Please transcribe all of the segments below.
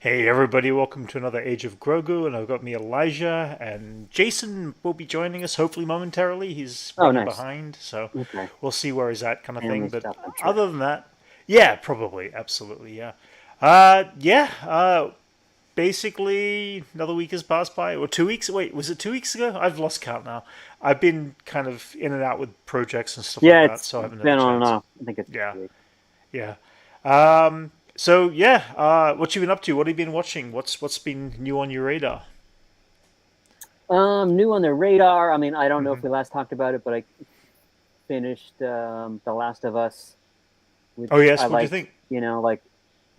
Hey everybody, welcome to another Age of Grogu, and I've got me Elijah, and Jason will be joining us hopefully momentarily. He's Oh, running nice. behind, so Okay. we'll see where he's at kind of thing. Family But stuff, I'm sure. other than that, yeah, probably, absolutely, yeah. Yeah, basically another week has passed by, or 2 weeks, wait, was it 2 weeks ago? I've lost count now. I've been kind of in and out with projects and stuff like Yeah, that, it's so I haven't had the been on and chance. off. I think it's Yeah, 2 weeks. yeah. So yeah, what you been up to? What have you been watching? What's been new on your radar? New on the radar. I mean, I don't know Hmm. if we last talked about it, but I finished The Last of Us, Oh which I yes, what do you liked. think?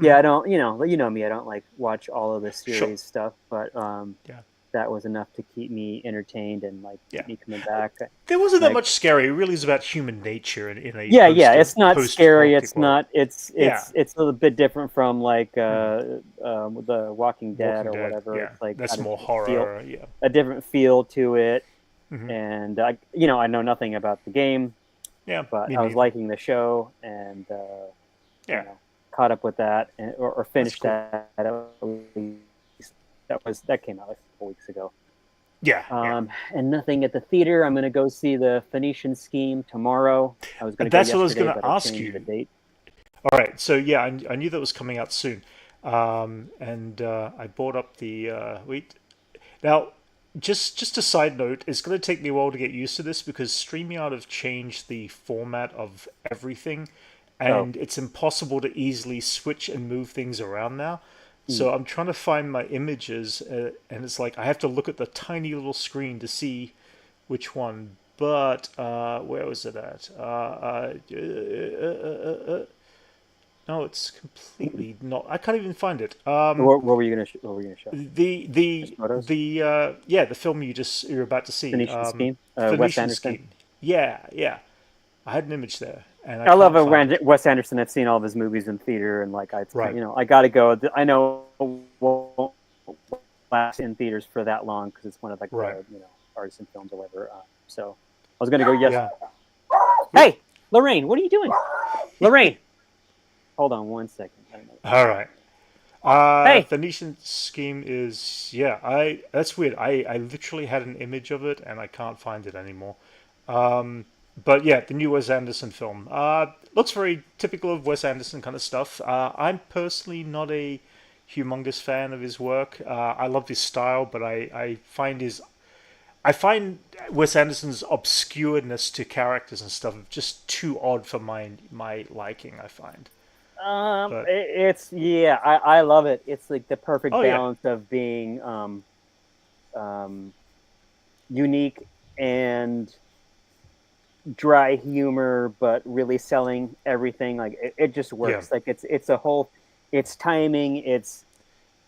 Yeah, Hmm. I don't, you know me, I don't like watch all of the Sure. series stuff, but Yeah. that was enough to keep me entertained and like Yeah. keep me coming back. There wasn't that Like, much scary. It really is about human nature in a yeah, it's not scary. post-apocalyptic It's world. not. It's Yeah. it's it's a little bit different from like Hmm. The Walking Dead Walking or Dead. whatever. Yeah. It's like That's got a more different feel, horror. Yeah. to it. Hmm. And I know nothing about the game, Yeah. but Me I was neither. liking the show, and you Yeah. know, caught up with that, or That's finished cool. that at least. That came out like a couple weeks ago. Yeah. Yeah. And nothing at the theater. I'm gonna go see the Phoenician Scheme tomorrow. I was gonna go That's what I was yesterday, gonna but I ask changed the you. date. All right. So yeah, I knew that was coming out soon, and I bought up the wait. Now, just a side note, it's going to take me a while to get used to this because StreamYard have changed the format of everything, Oh, and it's impossible to easily switch and move things around now. mm. So I'm trying to find my images, and it's like I have to look at the tiny little screen to see which one. But where was it at? No, it's completely not. I can't even find it. What were you gonna What were you gonna show? Just photos. Yeah, the film you're about to see, Phoenician Scheme. Wes Phoenician Anderson. Scheme. Yeah, yeah. I had an image there and I I love can't find it. Wes Anderson. I've seen all of his movies in theater, and like it's kind Right, of, I got to go. I know it won't last in theaters for that long because it's one of like right. the artisan films or whatever. So I was gonna go. Yes. Yeah. Oop. Hey, Lorraine, what are you doing? Lorraine, hold on 1 second. I don't know what she's All doing. right. Hey, Phoenician Scheme is yeah. I That's weird. I literally had an image of it and I can't find it anymore. But yeah, the new Wes Anderson film. Looks very typical of Wes Anderson kind of stuff. I'm personally not a humongous fan of his work. I love his style, but I find Wes Anderson's obscureness to characters and stuff just too odd for my liking. I find, but it's yeah, I love it. It's like the perfect oh yeah, balance of being um, unique and dry humor, but really selling everything. Like it just yeah. works. Like it's a whole, it's timing,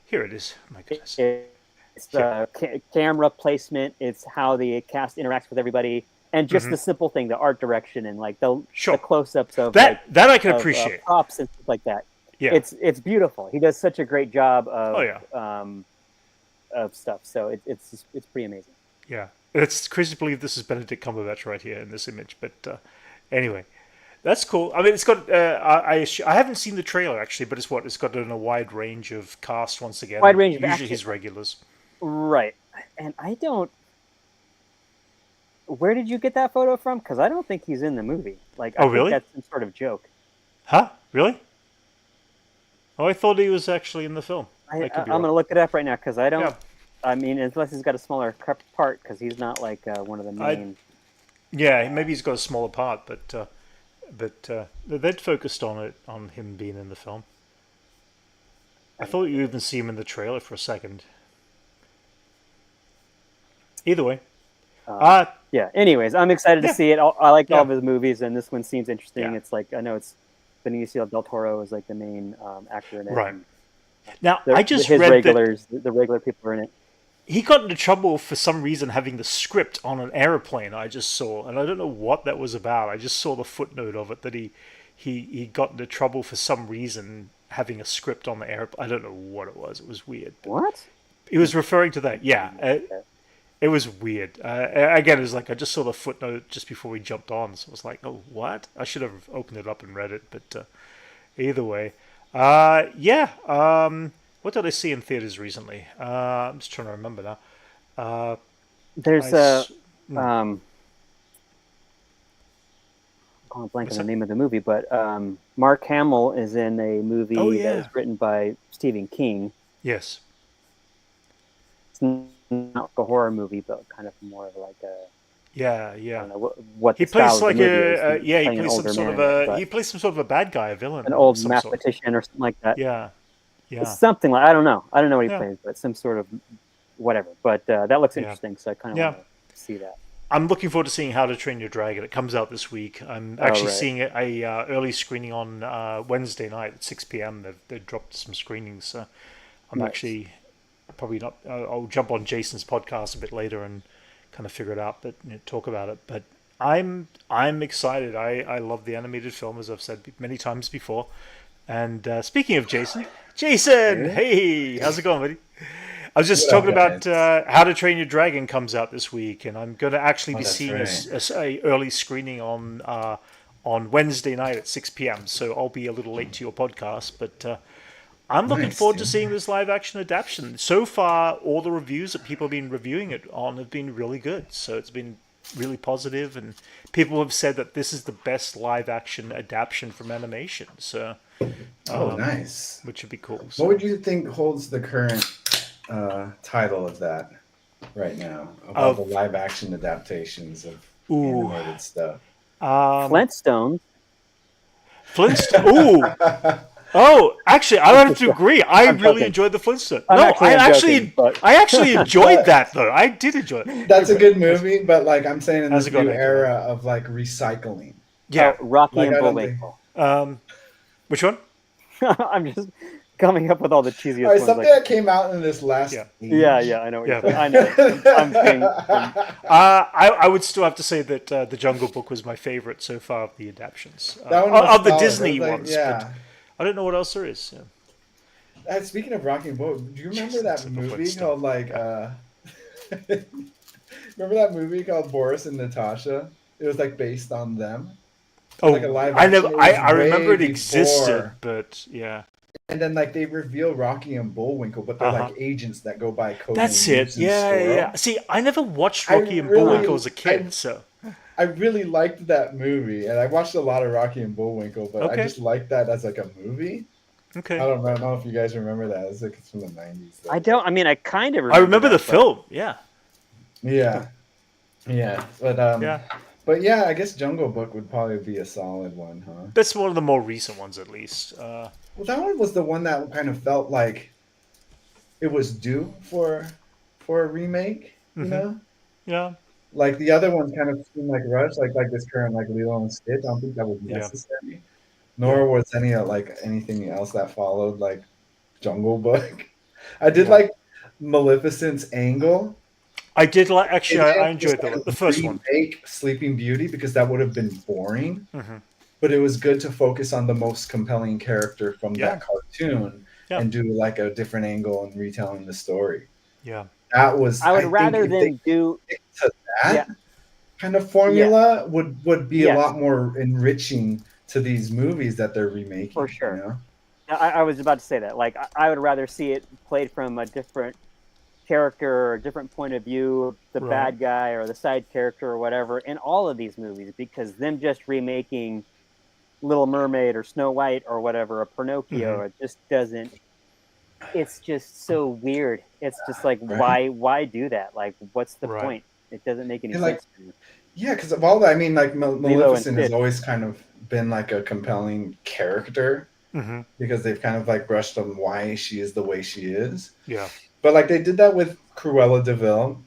Here it is. My goodness. it's Yeah. the camera placement, it's how the cast interacts with everybody, and just Hmm. the simple thing, the art direction and like the Sure. close ups of That I can appreciate. props and stuff like that. Yeah. It's beautiful. He does such a great job Oh yeah. of stuff. So it's pretty amazing. Yeah. It's crazy to believe this is Benedict Cumberbatch right here in this image, but anyway, that's cool. I mean, it's got. I haven't seen the trailer actually, but it's got a wide range of cast once Wide again. range of Usually action, his regulars. right? And I don't. Where did you get that photo from? Because I don't think he's in the movie. Like I Oh think really? that's some sort of joke. Huh? Really? Oh, I thought he was actually in the film. I could be I'm wrong. gonna look it up right now because I don't. Yeah. I mean, unless he's got a smaller part, because he's not like one of the I main. Yeah. Maybe he's got a smaller part, but they'd focused on it on him being in the film. I thought you even see him in the trailer for a second. Either way. Um, Uh yeah. Anyways, I'm excited to yeah. see it. I like all Yeah. of his movies, and this one seems interesting. Yeah. It's like I know it's Benicio del Toro is like the main actor in it, Right. and Now, I just his read that regulars, the regular people are in it. he got into trouble for some reason having the script on an airplane. I just saw, and I don't know what that was about. I just saw the footnote of it that he got into trouble for some reason having a script on the airplane. I don't know what it was. It was weird, but What? he was referring to that. Yeah, Okay. it was weird. Again, it was like I just saw the footnote just before we jumped on, so it was like, oh, what? I should have opened it up and read it, but either way, yeah. What did I see in theaters recently? I'm just trying to remember now. Uh, I There's a s- hmm, um, I'm blank on what's the that? name of the movie, but Mark Hamill is in a Oh movie that was yeah, written by Stephen King. yes. It's not like a horror movie, but kind of more of like a, Yeah, I yeah. don't know what He the style plays of the like movie is. a He's yeah. He playing an plays some older sort of man in it, a but he plays some sort of a bad guy, a an villain of old some sort. mathematician or something like that. Yeah, It's yeah, something like, I don't know. I don't know what he yeah, plays, but some sort of whatever. But that looks yeah, interesting, so I kind of want yeah. to see that. I'm looking forward to seeing How to Train Your Dragon. It comes out this week. I'm Oh, actually right. seeing it a early screening on Wednesday night at 6 p.m. They've dropped some screenings, so I'm Nice. actually probably not. I'll jump on Jason's podcast a bit later and kind of figure it out, but talk about it. But I'm excited. I love the animated film, as I've said many times before. And speaking of Jason, Hey, hey, how's it going, buddy? I was just what up, talking about guys? How to Train Your Dragon comes out this week, and I'm going to actually Oh, be that's seeing right. a early screening on Wednesday night at 6 p.m. So I'll be a little late to your podcast, but I'm looking Nice, forward to dude. seeing this live action adaptation. So far, all the reviews that people have been reviewing it on have been really good. So it's been really positive, and people have said that this is the best live action adaptation from animation. So, Oh, nice. which would be cool. What So, would you think holds the current title of that right now, of all the of live action adaptations of ooh, animated stuff? Flintstones. Flintstone. Ooh, oh, actually, I would have to agree. I I'm really joking. enjoyed the Flintstone. I'm No, actually joking, but I actually enjoyed But that though. I did enjoy it. that's a good movie, but like I'm saying in How's this it going, new Anchorman? era of like recycling. Yeah. oh, Rocky Like and I don't think Bullwinkle. Which one? I'm just coming up with all the all cheesiest right, ones. something Like, that came out in this last Yeah. yeah, age. yeah, I know what you're Yeah. saying. I know. I'm saying I would still have to say that the Jungle Book was my favorite so far of the adaptations That one was of the solid. It was Disney like, ones, but yeah. I don't know what else there is. Yeah. Speaking of Rocky and Bull, do you remember Jason that to the movie Flintstone. called like Yeah. remember that movie called Boris and Natasha? It was like based on them. Like a Oh, live action. It was I remember way it existed, before. but yeah. And then like they reveal Rocky and Bullwinkle, but they're Uh huh. like agents that go by That's codename it. Moose and Yeah, yeah. Squirrel. See, I never watched I Rocky and Bullwinkle really as a kid, so I really liked that movie, and I watched a lot of Rocky and Bullwinkle, but I okay, just liked that as like a movie. okay. I don't know if you guys remember that. It's from the 90s I though, don't. I mean, I kind of I remember remember the that, but film. Yeah, yeah. Yeah, yeah. but yeah, I guess Jungle Book would probably be a solid one, huh? That's one of the more recent ones, at least. Well, that one was the one that kind of felt like it was due for a remake, you Hmm. know? Yeah, Like the other ones kind of seemed like rushed, like this current like Lilo and Stitch. I don't think that was yeah, necessary. yeah, Nor was any like anything else that followed like Jungle Book. I did yeah. like Maleficent's angle. I did like. They Actually, I didn't just enjoyed like the first one. remake Sleeping Beauty because that would have been boring. Hmm. But it was good to focus on the most compelling character from Yeah, that cartoon yeah, and do like a different angle and retelling the story. yeah. That was, I would I think, rather if they than do. stick to Yeah, that kind of yeah, formula, would be a yes, lot more enriching to these movies that they're for remaking. You sure. know? I was about to say that. Like, I would rather see it played from a different character or a different point of view, the Right. bad guy or the side character or whatever, in all of these movies, because them just remaking Little Mermaid or Snow White or whatever, or Hmm. Pinocchio, it just doesn't. It's just so weird. It's just like, Right? why do that? Like, what's the Right. point? It doesn't make any And like, sense to me. yeah, because of all that, I mean, like Lilo and Maleficent has Stitch. always kind of been like a compelling character Hmm. because they've kind of like brushed on why she is the way she is. Yeah. But like they did that with Cruella Deville.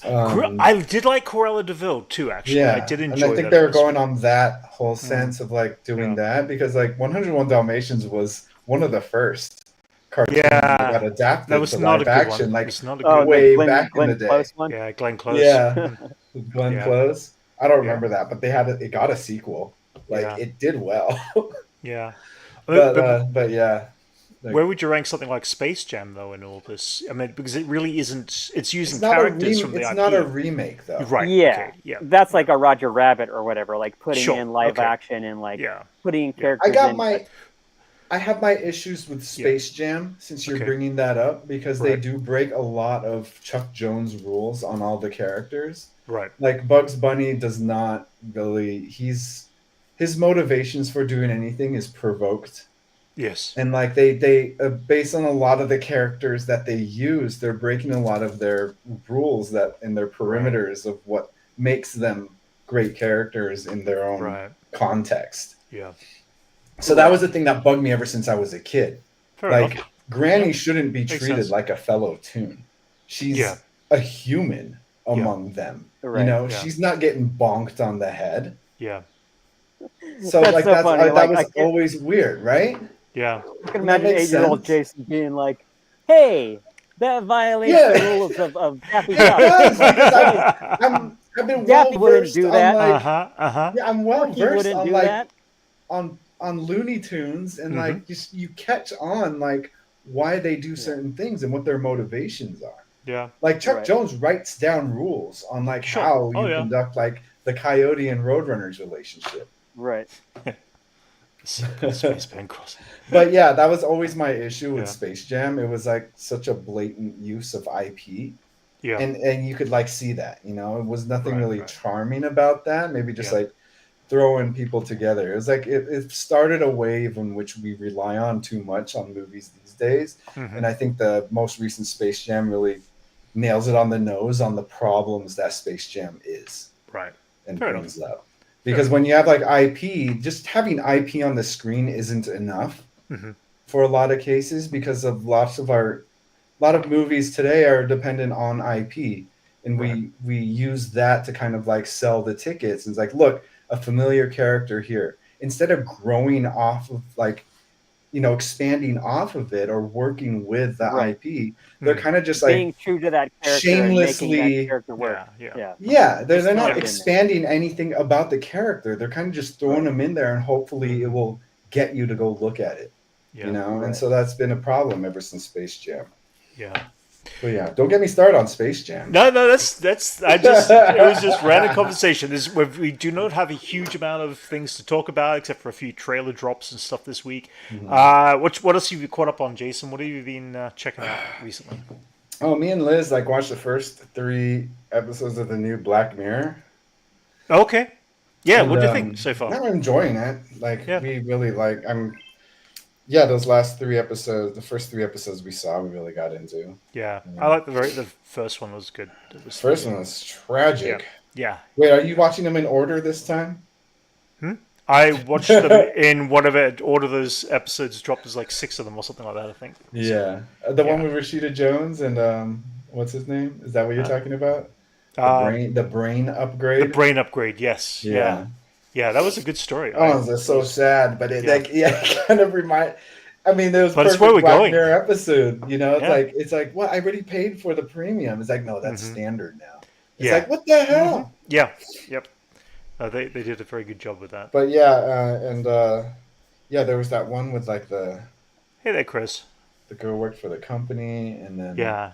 Um, I did like Cruella Deville too. Actually, I yeah, did and I enjoy think that they in were this going one. on that whole Mm, sense of like doing yeah. that because like 101 Dalmatians was one of the first cartoons that got Yeah. That adapted was to not a live good one. action It like was not a Oh, good the one. way back in the Glenn day. Close one. Yeah, Glenn Close. Yeah, Hmm. with Glenn Yeah. Close. I don't Yeah. remember that, but they had it got a sequel. Like Yeah. it did well. Yeah. But But yeah, like where would you rank something like Space Jam though in all this? I mean, because it really isn't. It's using it's not a characters from the it's not a IP. remake You're though. right. Yeah, Okay. Yeah. that's Yeah. like a Roger Rabbit or whatever, like putting Sure. in live Okay. action and like Yeah. putting Yeah. I characters got in. my I have my issues with Yeah. Space Jam since you're Okay. bringing that up because they Right. do break a lot of Chuck Jones rules on all the characters. Right. Like Bugs Bunny does not really his motivations for doing anything is provoked. Yes. And like they based on a lot of the characters that they use, they're breaking a lot of their rules that in their Right. perimeters of what makes them great characters in their own Right. context. Yeah. So that was the thing that bugged me ever since I was a kid. Fair Like enough. Granny Yeah. shouldn't be Makes treated sense. like a fellow toon. Yeah. She's a human Yeah. among them. You Right. know, Yeah. she's not getting bonked on the head. Yeah. So That's like so funny. that Like was always weird, right? Yeah. I can And that imagine makes 8-year-old sense. Jason being like, "Hey, that violates Yeah. the rules of Daffy It Duck." does because I've been Daffy well wouldn't versed do on that. like Uh-huh. yeah, I'm well Porky versed wouldn't on do like that. on Looney Tunes and Mhm. like you catch on like why they do certain things and what their motivations are. Yeah. Like Chuck Right. Jones writes down rules on like Sure. how Oh, you yeah. conduct like the Coyote and Roadrunners relationship. Right. Spaceman Crossing. But yeah, that was always my issue with Yeah. Space Jam. It was like such a blatant use of IP. Yeah. And you could like see that, you know, it was nothing Right, really right. charming about that. Maybe just Yeah. like throwing people together. It was like it started a wave in which we rely on too much on movies these days. Mhm. And I think the most recent Space Jam really nails it on the nose on the problems that Space Jam is Right. and Fair brings up. Because when you have like IP, just having IP on the screen isn't enough Mhm. for a lot of cases because of a lot of movies today are dependent on IP, and we use that to kind of like sell the tickets. And it's like, look, a familiar character here. Instead of growing off of like, you know, expanding off of it or working with the Right. IP, they're Mm. kind of just like Being true to that character and making that shamelessly. character work. Yeah. Yeah. Yeah, they're Just not throw it in there. expanding anything about the character. They're kind of just throwing them in there, and hopefully it Mhm. will get you to go look at it. Yeah. You know, and Right. so that's been a problem ever since Space Jam. Yeah. But yeah, don't get me started on Space Jam. No, that's. I just. It was just random conversation. We do not have a huge amount of things to talk about, except for a few trailer drops and stuff this week. What else have you caught up on, Jason? What have you been checking out recently? Oh, me and Liz like watched the first 3 episodes of the new Black Mirror. Okay. Yeah. And, What do you think so far? I'm enjoying it. Like Yeah. we really like. Yeah, those last 3 episodes, the first 3 episodes we saw, we really got into. Yeah. I like the first one was good. It was First one was tragic. Yeah. Wait, are you watching them in order this time? I watched them in whatever order those episodes dropped. There's like 6 of them or something like that, I think. Yeah, the one Yeah. with Rashida Jones and what's his name? Is that what you're talking about? The brain upgrade. The brain upgrade, yes. Yeah. Yeah, that was a good story. Oh, that's so sad, but it Yeah. like it kind of remind. I mean, there was But it's perfect where we're Black going. Mirror episode. You know, Yeah. it's like what I already paid for the premium. It's like no, that's Mhm. standard now. It's Yeah. like what the hell? Yeah. Yep. They did a very good job with that. But yeah, yeah, there was that one with like the Hey there, Chris. girl worked for the company, and then Yeah.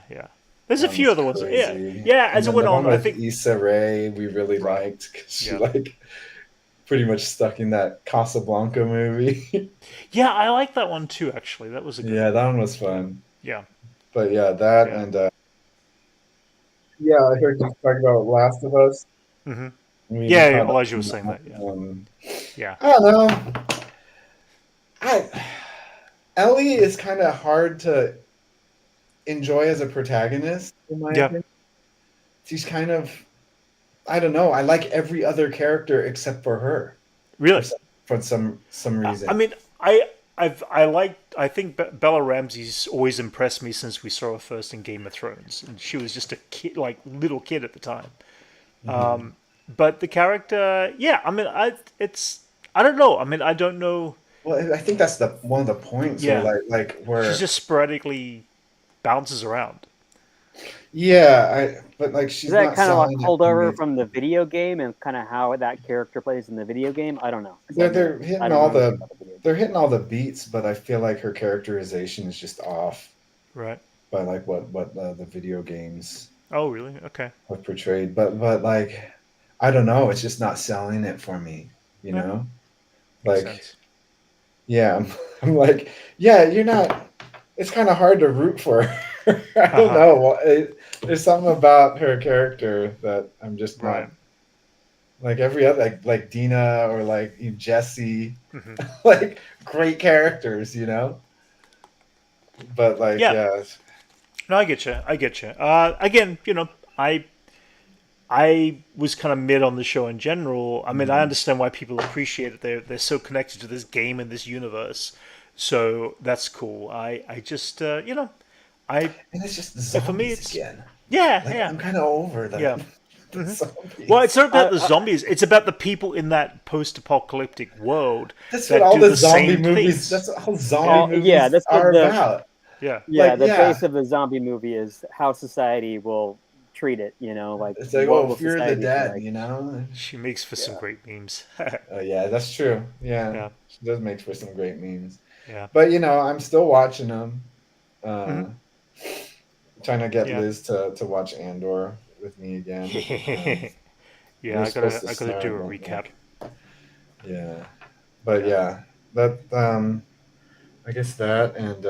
There's a that few was other ones. crazy. Yeah. And As it then went the on, one I with think. Issa Rae we really Right. liked because she Yeah. like pretty much stuck in that Casablanca movie. Yeah, I like that one too. Actually, that was a good. Yeah, that one was fun. Yeah. But yeah, that Yeah. and yeah, I heard you talking about Last of Us. Mhm. We Yeah. caught up Elijah on was saying that. Yeah. Yeah. I don't know. Ellie is kind of hard to enjoy as a protagonist, in my Yeah. opinion. She's kind of, I don't know. I like every other character except for her Really. for some reason. I mean, I think Bella Ramsey's always impressed me since we saw her first in Game of Thrones, and she was just a kid, like little kid at the time. But the character, yeah, I mean, I don't know. I mean, I don't know. Well, I think that's one of the points. Yeah. Where like where She just sporadically bounces around. yeah, but like she's Is that not kind of like selling it pulled to over me. from the video game and kind of how that character plays in the video game? I don't know. They're I hitting don't all know anything the about video game. they're hitting all the beats, but I feel like her characterization is just off Right. by like what the video games Oh, really? Okay. have portrayed. But like I don't know, it's just not selling it for me. You Yeah. know, Makes like sense. Yeah, I'm like, yeah, you're not. It's kind of hard to root for her. I don't Uh-huh. know. There's something about her character that I'm just Right. not like every other like Dina or like Jesse, Hmm. like great characters, you know. But like, Yeah. yeah, No, I get you. I get you. Again, I was kind of mid on the show in general. I mean, I mm. understand why people appreciate it. They're so connected to this game and this universe, so that's cool. I just I And it's just for me zombies it's again. yeah, Like yeah, I'm kind of over yeah. that. The Well, zombies. it's not about the I, zombies. It's about the people in that post-apocalyptic world That's what that all do the the zombie same movies. things. That's what all zombie Yeah, yeah, movies that's what are about. yeah, Like, the base yeah, of the zombie movie is how society will treat it. Like it's like, what oh, will Fear of the society be Dead, like? you know? she makes for some Yeah. great memes. Oh, yeah, that's true. Yeah, Yeah, she does make for some great memes. yeah, But I'm still watching them. hmm Uh, trying to get yeah. Liz to watch Andor with me again. We Yeah, were I supposed gotta to I gotta do start, a but recap. yeah. But Yeah, yeah, that I guess that and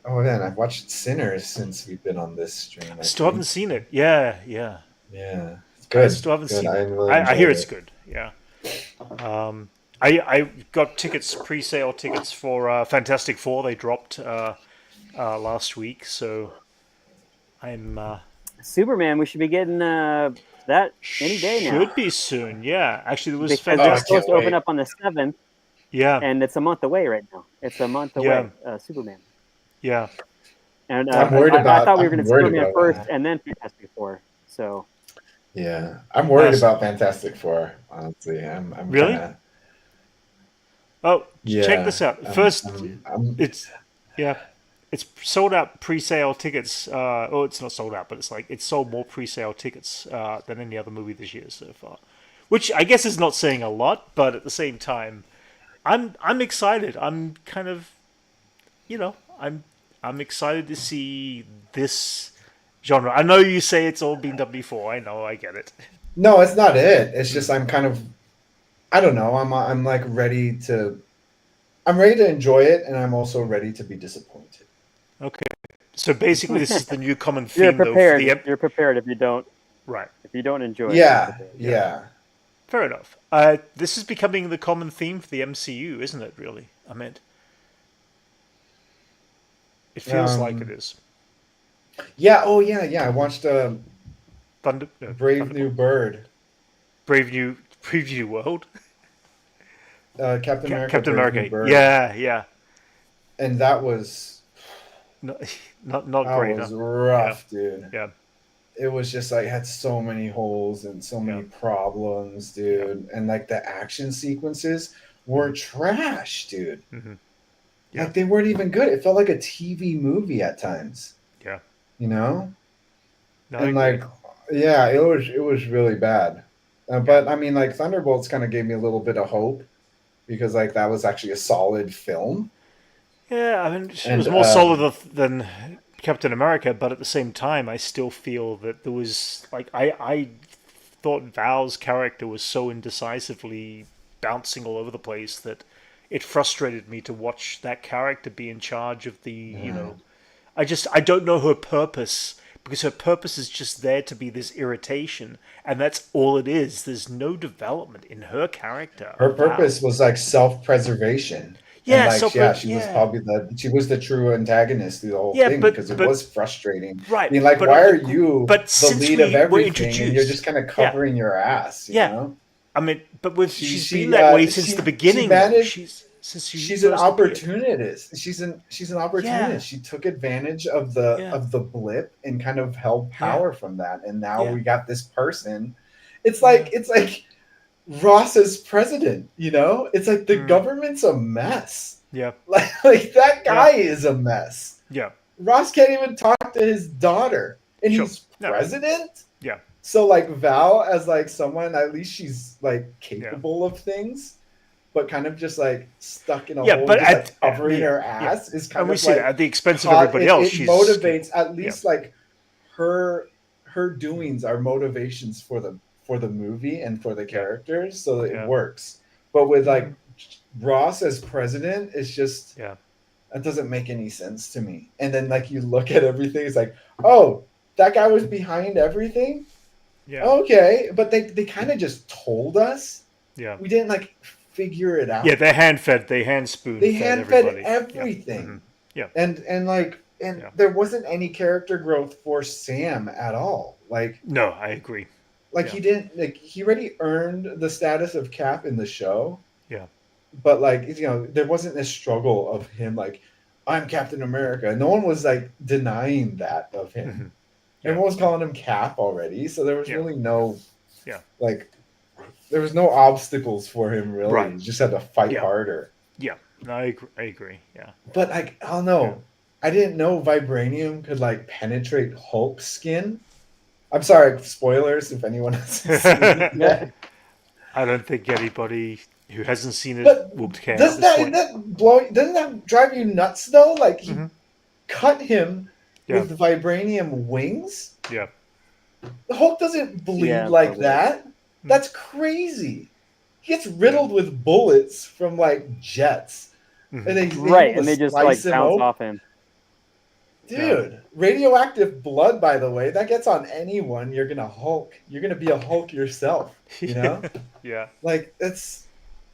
oh man, I've watched Sinners since we've been on this stream. I I still haven't think. seen it. Yeah, yeah. Yeah, it's I good. still haven't Good. seen I it. really I hear enjoyed it's it. good. Yeah. I got tickets, pre-sale tickets for Fantastic Four. They dropped last week, so I'm Superman, we should be getting that any day now should be soon. Yeah, actually, there was because Oh, it's I Fantastic. can't supposed to open wait. up on the 7th, Yeah, and it's a month away right now. It's a month yeah, away, Superman. yeah. And I'm worried I about. thought we were I'm going to worried Superman about. first and then Fantastic Four. So Yeah, I'm worried That's about Fantastic Four. Honestly, I'm kind really. of. Oh, check Yeah, this out. I'm. First, I'm. it's yeah, it's sold out pre-sale tickets. Oh, it's not sold out, but it's like it's sold more pre-sale tickets than any other movie this year so far. Which I guess is not saying a lot, but at the same time, I'm excited. I'm kind of you know I'm excited to see this genre. I know you say it's all been done before. I know, I get it. No, it's not it. It's just Mm, I'm kind of. I don't know. I'm like ready to. I'm ready to enjoy it, and I'm also ready to be disappointed. okay, so basically, this is the new common you're theme, though, for the prepared. You're prepared right. if you don't enjoy it. You're Yeah, prepared. Yeah, yeah. fair enough. This is becoming the common theme for the MCU, isn't it? Really, I mean, it feels like it Um, is. yeah. Oh, yeah, yeah. I watched Brave New Thunderbolt, Bird, Brave New World, Captain America, Captain Brave New America. Bird, Yeah, yeah. and that was No, not great, huh? Yeah, rough, dude. yeah, It was just like had so many holes and so yeah, many problems, yeah. dude. And like the action sequences Hmm. were trash, dude. Hmm. Yeah, Like they weren't even good. It felt like a TV movie at times, yeah. you know? No, I And agree. like, yeah, it was really bad. Yeah, But I mean, like Thunderbolts kind of gave me a little bit of hope because like that was actually a solid film. yeah. I mean, it And was more solid than Captain America, but at the same time, I still feel that there was like I thought Val's character was so indecisively bouncing all over the place that it frustrated me to watch that character be in charge of the I don't know her purpose because her purpose is just there to be this irritation and that's all it is. There's no development in her character her of Val. purpose was like self-preservation. And Yeah, like, yeah, she was yeah. probably the true antagonist through the whole Yeah, thing because it was but frustrating. right, Being like, but why are you but the since lead of we were everything and you're introduced, just kind of yeah, covering your ass, you yeah. know? I mean, but with She she's been she that way uh since the she beginning, though. managed Since she she's an first appeared. opportunist. She's an Yeah, opportunist. She took advantage of the yeah, of the blip and kind of held yeah, power from that. And now yeah, we got this person. It's yeah, like Ross as president, you know? It's like the mm, government's a mess. yeah, Like that yeah, guy is a mess. yeah. Ross can't even talk to his daughter, and Sure. he's No. president. Yeah, So like Val, as like someone, at least she's like yeah, capable of things, but kind of just like stuck in a yeah. hole, But just like covering yeah, her yeah, ass is and kind we of see that like at the expense of caught. everybody else. It She's motivates at yeah, least like her doings are motivations for the movie and for the yeah, characters, so it yeah, works. But with like Ross as president is just Yeah. that doesn't make any sense to me. And then like you look at everything, it's like, oh, that guy was behind everything. Yeah. Okay, but they kind of just told us. Yeah. We didn't like figure it Yeah. out. They hand spoon They fed hand fed everybody. Yeah. Hmm. everything, Yeah. and Yeah. there wasn't any character growth for Sam at all. No, I agree. Yeah. He didn't like he already earned the status of Cap in the show, Yeah. but like there wasn't this struggle of him like I'm Captain America. No one was like denying that of Hmm. him. Yeah. Everyone was calling him Cap already, so there was Yeah. really no Yeah. like there was no obstacles for him really. Right. He just had to fight Yeah. harder. Yeah. No, I agree. I agree. Yeah. But like I don't Yeah. know. I didn't know vibranium could like penetrate Hulk's skin. I'm sorry, spoilers if anyone hasn't seen it Yeah. yet. I don't think anybody who hasn't seen it But will care at does this that point. that blow doesn't that drive you nuts though? Like he Hmm. cut him Yeah. with vibranium wings. Yeah. The Hulk doesn't bleed Yeah, like totally. that. That's crazy. He gets riddled with bullets from like jets, and then he's Right, able and to they just like slice him bounce open. off him. Dude, radioactive blood, by the way, that gets on anyone. You're gonna Hulk. You're gonna be a Hulk yourself. You know, Yeah. like it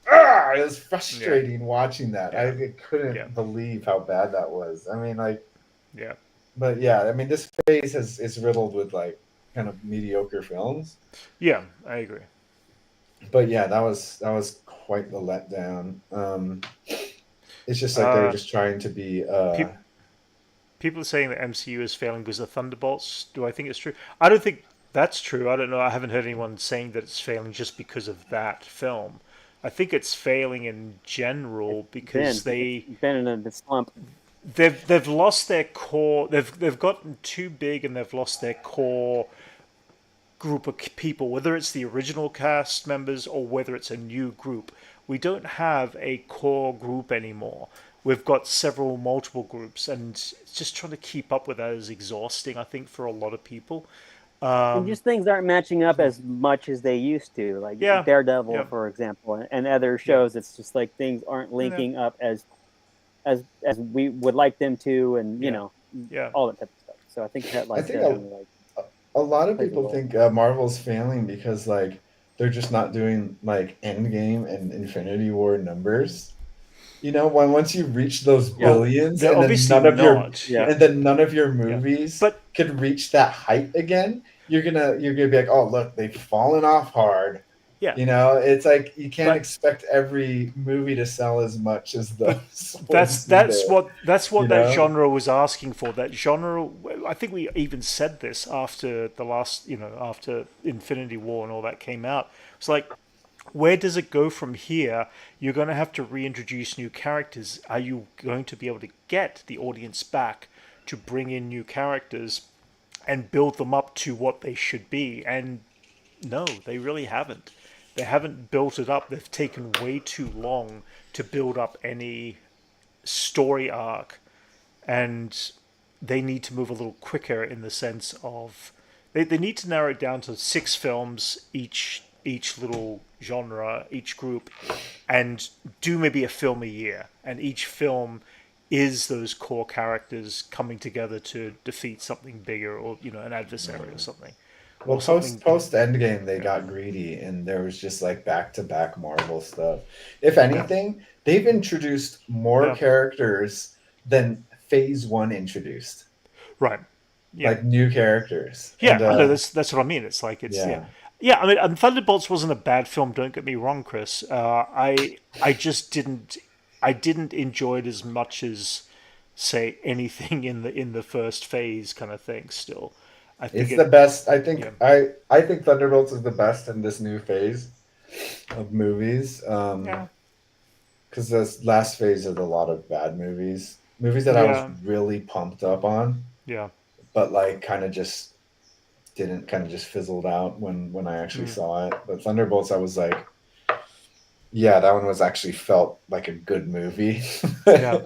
was frustrating watching that. Yeah. I couldn't Yeah. believe how bad that was. I mean, like, Yeah. but yeah, I mean, this phase is riddled with like kind of mediocre films. Yeah. I agree. But yeah, that was quite the letdown. It's just like they were just trying to be. People are saying that MCU is failing because of Thunderbolts. Do I think it's true? I don't think that's true. I don't know. I haven't heard anyone saying that it's failing just because of that film. I think it's failing in general because It's been in a slump. they've lost their core. They've gotten too big and they've lost their core group of people. Whether it's the original cast members or whether it's a new group, we don't have a core group anymore. We've got multiple groups, and just trying to keep up with that is exhausting, I think, for a lot of people. And just things aren't matching up as much as they used to. Like Yeah. Daredevil, Yeah. for example, and other shows. It's just like things aren't Yeah. linking up as we would like them to, and you Yeah. know, Yeah. all that type of stuff. So I think that I think a lot of plays a people role. think Marvel's failing because like they're just not doing like Endgame and Infinity War numbers. You know, once you reach those billions, they're and then obviously none of your not. Yeah. and then none of your movies But- could reach that height again, you're gonna be like, oh look, they've fallen off hard. Yeah. You know, it's like you can't But- expect every movie to sell as much as those. That's what you that know? genre was asking for. That genre, I think we even said this after the last, after Infinity War and all that came out. It's like, where does it go from here? You're going to have to reintroduce new characters. Are you going to be able to get the audience back to bring in new characters and build them up to what they should be? And no, they really haven't. They haven't built it up. They've taken way too long to build up any story arc, and they need to move a little quicker in the sense of they need to narrow it down to 6 films each little genre, each group, and do maybe a film a year, and each film is those core characters coming together to defeat something bigger, or an adversary or something. Well, Or something- post Endgame, they got greedy, and there was just like back to back Marvel stuff. If anything, they've introduced more Yeah. characters than Phase One introduced, right. Yeah. like new characters. Yeah, And, I know, that's what I mean. It's like yeah. I mean, and Thunderbolts wasn't a bad film. Don't get me wrong, Chris. I just didn't enjoy it as much as say anything in the first phase kind of thing. Still, I think it's the best. I think Yeah. I think Thunderbolts is the best in this new phase of movies. Yeah. Because this last phase had a lot of bad movies that I Yeah. was really pumped up on, Yeah. but like kind of just fizzled out when I actually saw it. But Thunderbolts, I was like, yeah, that one was actually felt like a good movie. Yeah.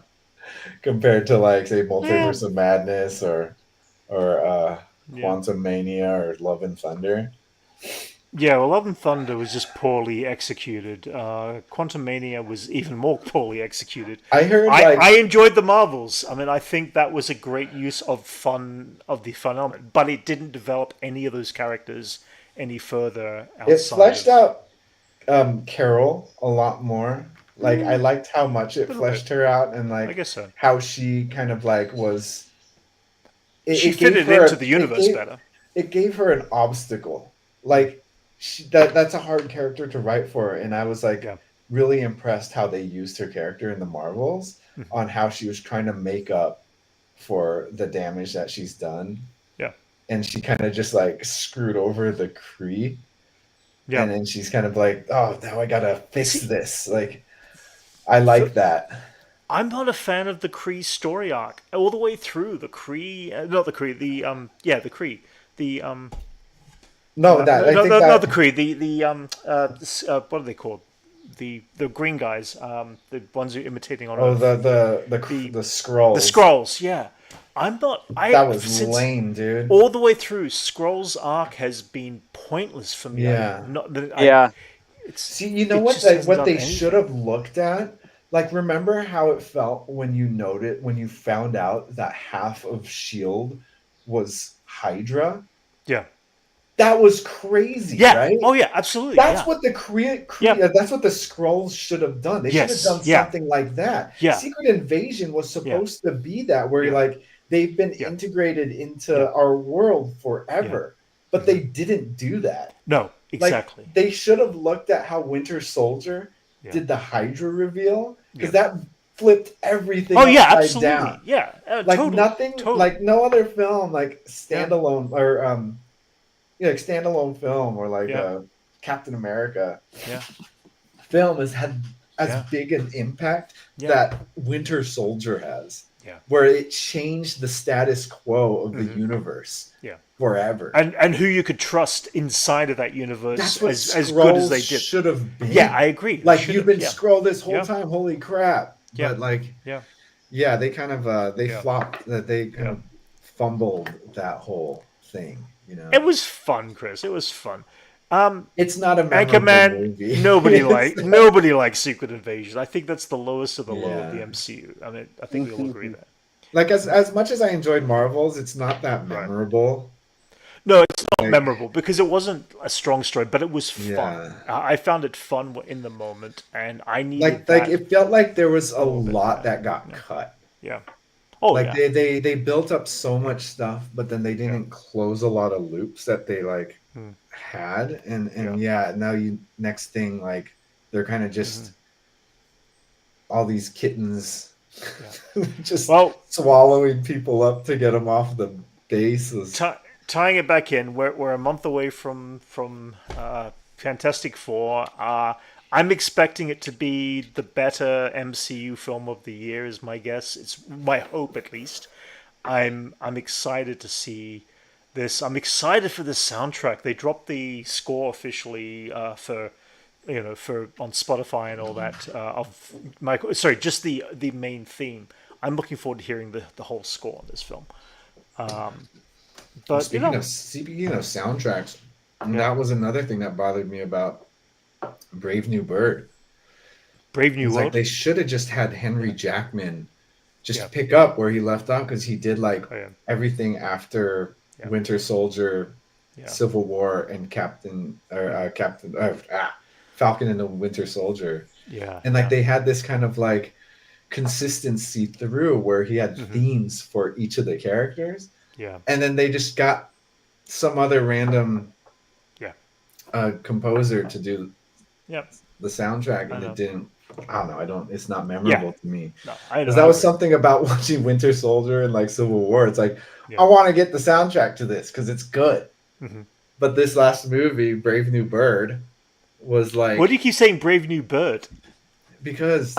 Compared to like say Multiverse of Madness or Yeah. Quantum Mania or Love and Thunder. Yeah, well, Love and Thunder was just poorly executed. Quantum Mania was even more poorly executed. I heard I like enjoyed the Marvels. I mean, I think that was a great use of the fun element, but it didn't develop any of those characters any further it outside fleshed of out Carol a lot more. Like I liked how much a it little bit. fleshed her out and I like guess so. how she kind of like was She it gave fitted her into the universe better. it gave her an obstacle. Mm, Like that's a hard character to write for, and I was like yeah. really impressed how they used her character in the Marvels Mhm. on how she was trying to make up for the damage that she's done, Yeah. and she kind of just like screwed over the Kree, Yeah. and then she's kind of like, oh, now I gotta fix See, this. Like I for, like that. I'm not a fan of the Kree story arc all the way through. The Kree, not the Kree, the Kree, the No, that I think not that the Kree, what are they called? The green guys, the ones who are imitating on oh Earth. The the scrolls. Skrulls, yeah. I'm not. That was Since lame, dude. all the way through, Skrulls arc has been pointless for me. I Yeah. not that I. Yeah. It's See, you know it what just hasn't what done they should anything. have looked at? Like, remember how it felt when you noted when you found out that half of Shield was Hydra? Yeah. That was crazy, Yeah. right? Oh yeah. Absolutely. That's Yeah. what the Yeah. that's what the scrolls should have done. They should have Yes. done Yeah. something like that. Yeah. Secret Invasion was Yeah. supposed to be that, where Yeah. like they've been Yeah. integrated Yeah. into our world Yeah. forever, but Hmm. they didn't do that. No. Like Exactly. they should have looked at how Winter Soldier Yeah. did the Hydra reveal, Yeah. because that flipped everything Oh yeah. upside Absolutely. down. Yeah. Like Totally. nothing, Totally. like no other film, like Yeah. standalone or like standalone film or like Yeah. Captain America Yeah. film has had as Yeah. big an impact Yeah. that Winter Soldier has, Yeah. where it changed the status quo of the Mhm. universe Yeah. forever. And who you could trust inside of that universe That's what as good as Skrulls they did. should have been. Yeah, I agree. They Like should you've have. been Yeah. Skrull this whole Yeah. time. Holy crap! Yeah. But like, Yeah. yeah, they kind of they Yeah. flopped. That they kind Yeah. of fumbled that whole thing. It was fun, Chris. It was fun. It's not a memorable Anchorman. movie. Nobody likes Secret Invasion. I think that's the lowest of the low of the Yeah. MCU. I mean, I think we all agree there. Like as much as I enjoyed Marvels, it's not that Right. memorable. No, it's not Like, memorable because it wasn't a strong story, but it was fun. yeah. I found it fun in the moment, and I needed Like that it felt like there was a little bit. lot that got Yeah. cut. Yeah. Oh Like yeah. they built up so much stuff, but then they didn't close a lot of loops that they like Hmm. had, and yeah, now you next thing like they're kind of just all these kittens just Well, swallowing people up to get them off the base. tying it back in, we're a month away from Fantastic Four. I'm expecting it to be the better MCU film of the year, is my guess. It's my hope, at least. I'm excited to see this. I'm excited for the soundtrack. They dropped the score officially for on Spotify and all that of Michael. Sorry, just the main theme. I'm looking forward to hearing the whole score on this film. But Speaking of soundtracks, that was another thing that bothered me about Brave New Bird. Brave New It's World. like they should have just had Henry Jackman just pick up where he left off, because he did like everything after Winter Soldier, Civil War, and Falcon and the Winter Soldier. Yeah. And like they had this kind of like consistency through where he had themes for each of the characters. Yeah. And then they just got some other random composer to do the soundtrack, and it didn't. I don't know. It's not memorable to me. No, because that was something about watching Winter Soldier and like Civil War. It's like I want to get the soundtrack to this because it's good. But this last movie, Brave New Bird, was like. What do you keep saying, Brave New Bird? Because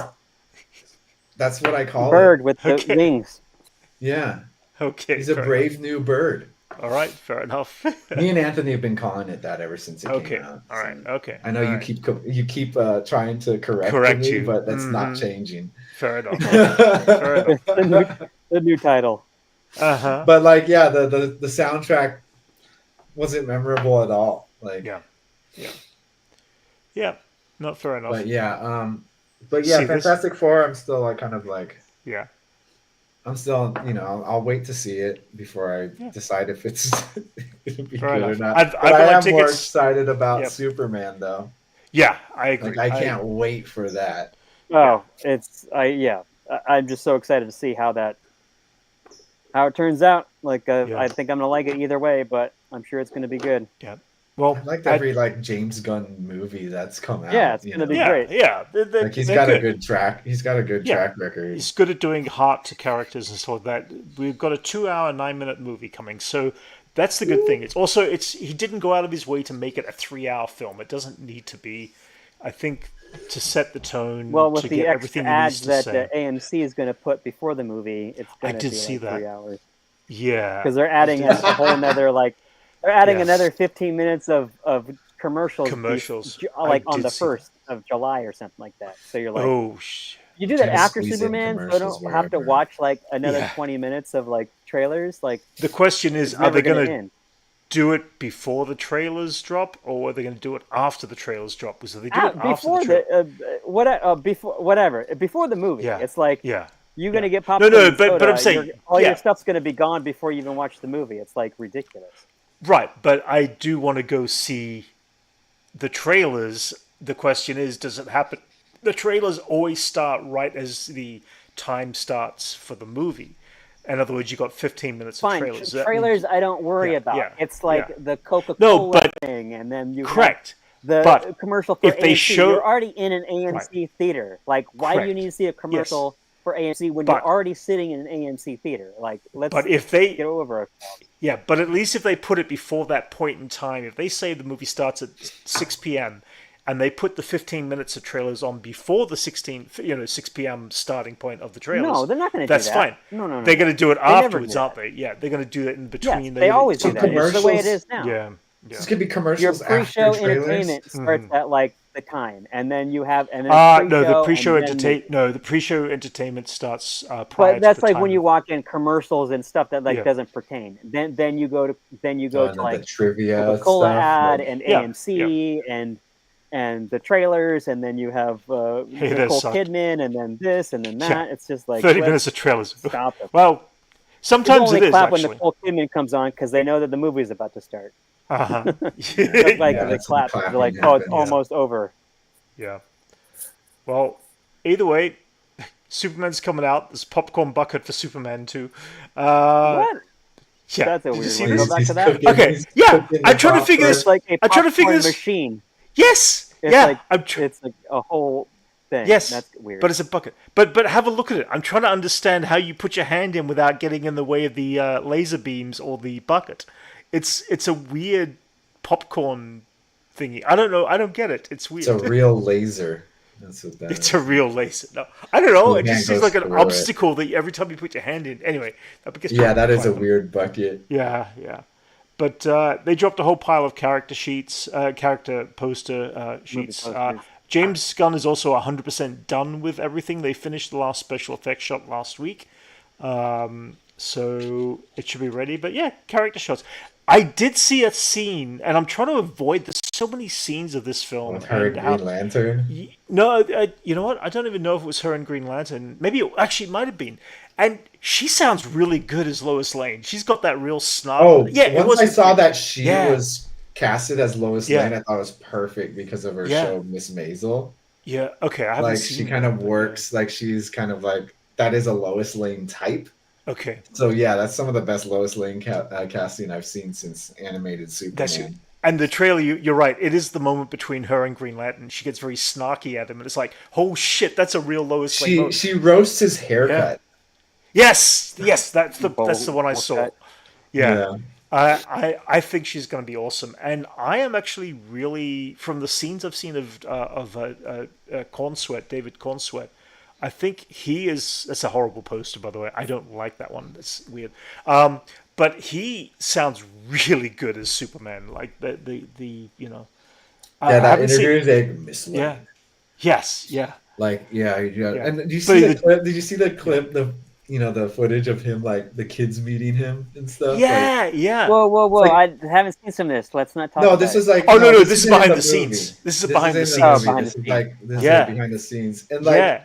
that's what I call bird with the wings. Yeah. Okay. He's a brave new bird. All right, fair enough. Me and Anthony have been calling it that ever since it came out. All right. Okay. I know you keep trying to correct me, you, but that's not changing. Fair enough. Fair enough. The new title. But like, yeah, the soundtrack wasn't memorable at all. Like, Yeah. Not fair enough. But yeah, See this? Fantastic Four. I'm still like kind of like Yeah. I'm still, I'll wait to see it before I Yeah. decide if it's gonna be Fair good or enough. not. I've But got I my am more tickets. excited about Yep. Superman though. Yeah, I Like agree. I can't wait for that. Oh, I'm just so excited to see how it turns out. Like, Yeah. I think I'm gonna like it either way, but I'm sure it's gonna be good. Yeah. I've Well, liked every like James Gunn movie that's come Yeah, out, it's gonna be yeah, great. yeah. Like he's They're got a good. good track. He's got a good Yeah. track record. He's good at doing heart to characters and stuff like that. We've got a 2 hour, 9 minute movie coming, so that's the good thing. It's he didn't go out of his way to make it a 3 hour film. It doesn't need to be. I think to set the tone, Well, with to the get extra everything he needs ads to that say. AMC is gonna put before the movie, it's I gonna did be see like 3 hours. Yeah. Because they're I adding did a whole another they're adding Yeah. another 15 minutes of commercials, Commercials. I like on did the see that. 1st of July or something like that. So you're like, Oh, you do that Trying to after squeeze in Superman, so I commercials don't have to wherever. watch like another Yeah. 20 minutes of like trailers. Like, The question is, it's are they never gonna going to end. do it before the trailers drop, or are they going to do it after the trailers drop? Because if they do it after Before the trailer, before the movie, yeah, it's like yeah, you're yeah. gonna get No, popcorn no, and but I'm soda. saying, All your yeah, stuff's gonna be gone before you even watch the movie. It's like ridiculous. right. But I do want to go see the trailers. The question is, does it happen? The trailers always start right as the time starts for the movie. In other words, you got 15 minutes of Fine, trailers. That means, trailers I don't worry yeah, about. yeah, It's yeah. like the No, Coca-Cola but thing, and then you have correct. the But commercial for if they AMC. You're show already in an right, AMC theater. Like, why do you need correct, to see a yes, commercial for AMC when you're but already sitting in an AMC theater? Like, let's but if they get over it. yeah, but at least if they put it before that point in time, if they say the movie starts at 6 p.m. and they put the 15 minutes of trailers on before the 6 p.m. starting point of the No, trailers, they're not going to do that's that. fine. No, no, no, They're no. going to do it They never afterwards, do aren't that. they? Yeah, they're going to do it in Yes, between. they always do So that. It's the way it commercials. is now. Yeah, yeah. This could be Your commercials pre-show after trailers. entertainment starts at like the time, and then you have and then No, pre-show, and then the pre-show entertainment starts prior but to that's the like when time you of watch in commercials and stuff that like yeah, doesn't pertain. Then you go to And then the like trivia Coca-Cola stuff. ad Like and yeah, yeah. AMC and the trailers, and then you have Hey, that Nicole sucked. Kidman, and then this and then Yeah, that. It's just like 30 minutes of trailers. stop it. Well, People sometimes only it is clap when actually. Nicole Kidman comes on because they know that the movie is about to start. Uh huh. That's like yeah, they that's when clap. They're clapping like, oh, it's happens. almost over. Yeah. Well, either way, Superman's coming out. There's popcorn bucket for Superman too. What? Yeah. That's a Did you weird see one. this? Go back to that. Cooking, Okay. he's Yeah. cooking I'm the trying to figure popcorn. this. It's like a I'm trying to figure popcorn this. machine. Yes. It's Yeah. like it's like a whole thing. Yes. That's weird. But it's a bucket. But have a look at it. I'm trying to understand how you put your hand in without getting in the way of the laser beams or the bucket. It's a weird popcorn thingy. I don't know. I don't get it. It's weird. It's a real laser. That's what that It's is. a real laser. No, I don't know. Your It just hand seems goes like an through it. obstacle that every time you put your hand in. Anyway, that gets Yeah, that is a platinum. weird bucket. Yeah, yeah. But they dropped a whole pile of character sheets, character poster Movie sheets. posters. James Gunn is also 100% done with everything. They finished the last special effects shot last week. So it should be ready. But yeah, character shots. I did see a scene, and I'm trying to avoid. There's so many scenes of this film, With her and how Green Lantern. no, you know what? I don't even know if it was her in Green Lantern. Maybe it might have been. And she sounds really good as Lois Lane. She's got that real snarl. Oh, Yeah, it once was. I saw that she Yeah. was casted as Lois Yeah. Lane, I thought it was perfect because of her Yeah. show Miss Maisel. Yeah. Okay, I haven't Like seen. she kind of that, but, works like she's kind of like that is a Lois Lane type. Okay, So yeah, that's some of the best Lois Lane casting I've seen since animated that's it. Superman. And the trailer, you're right. It is the moment between her and Green Lantern. She gets very snarky at him, and it's like, oh shit, that's a real Lois Lane moment. She roasts his haircut. Yes, that's the Bowl- one I bowl saw. cut. Yeah. I think she's going to be awesome, and I am actually really from the scenes I've seen of Cornsweat, David Cornsweat. I think he is. That's a horrible poster, by the way. I don't like that one. That's weird. But he sounds really good as Superman. Like the you know. I Yeah, that haven't seen- interview is like Miss Lane. Yeah. Yes. Yeah. Like yeah. Yeah. And did you But see the clip? Did you see the clip? the footage of him, like the kids meeting him and stuff. Like, Yeah, yeah. Whoa! like, I haven't seen some of this. Let's not talk no, about this it. is like Oh no, no, this this is isn't in behind the the movie. scenes. This is This behind the isn't in the Oh, scenes. movie. behind This the is scenes. Yeah, behind the scenes, and like yeah,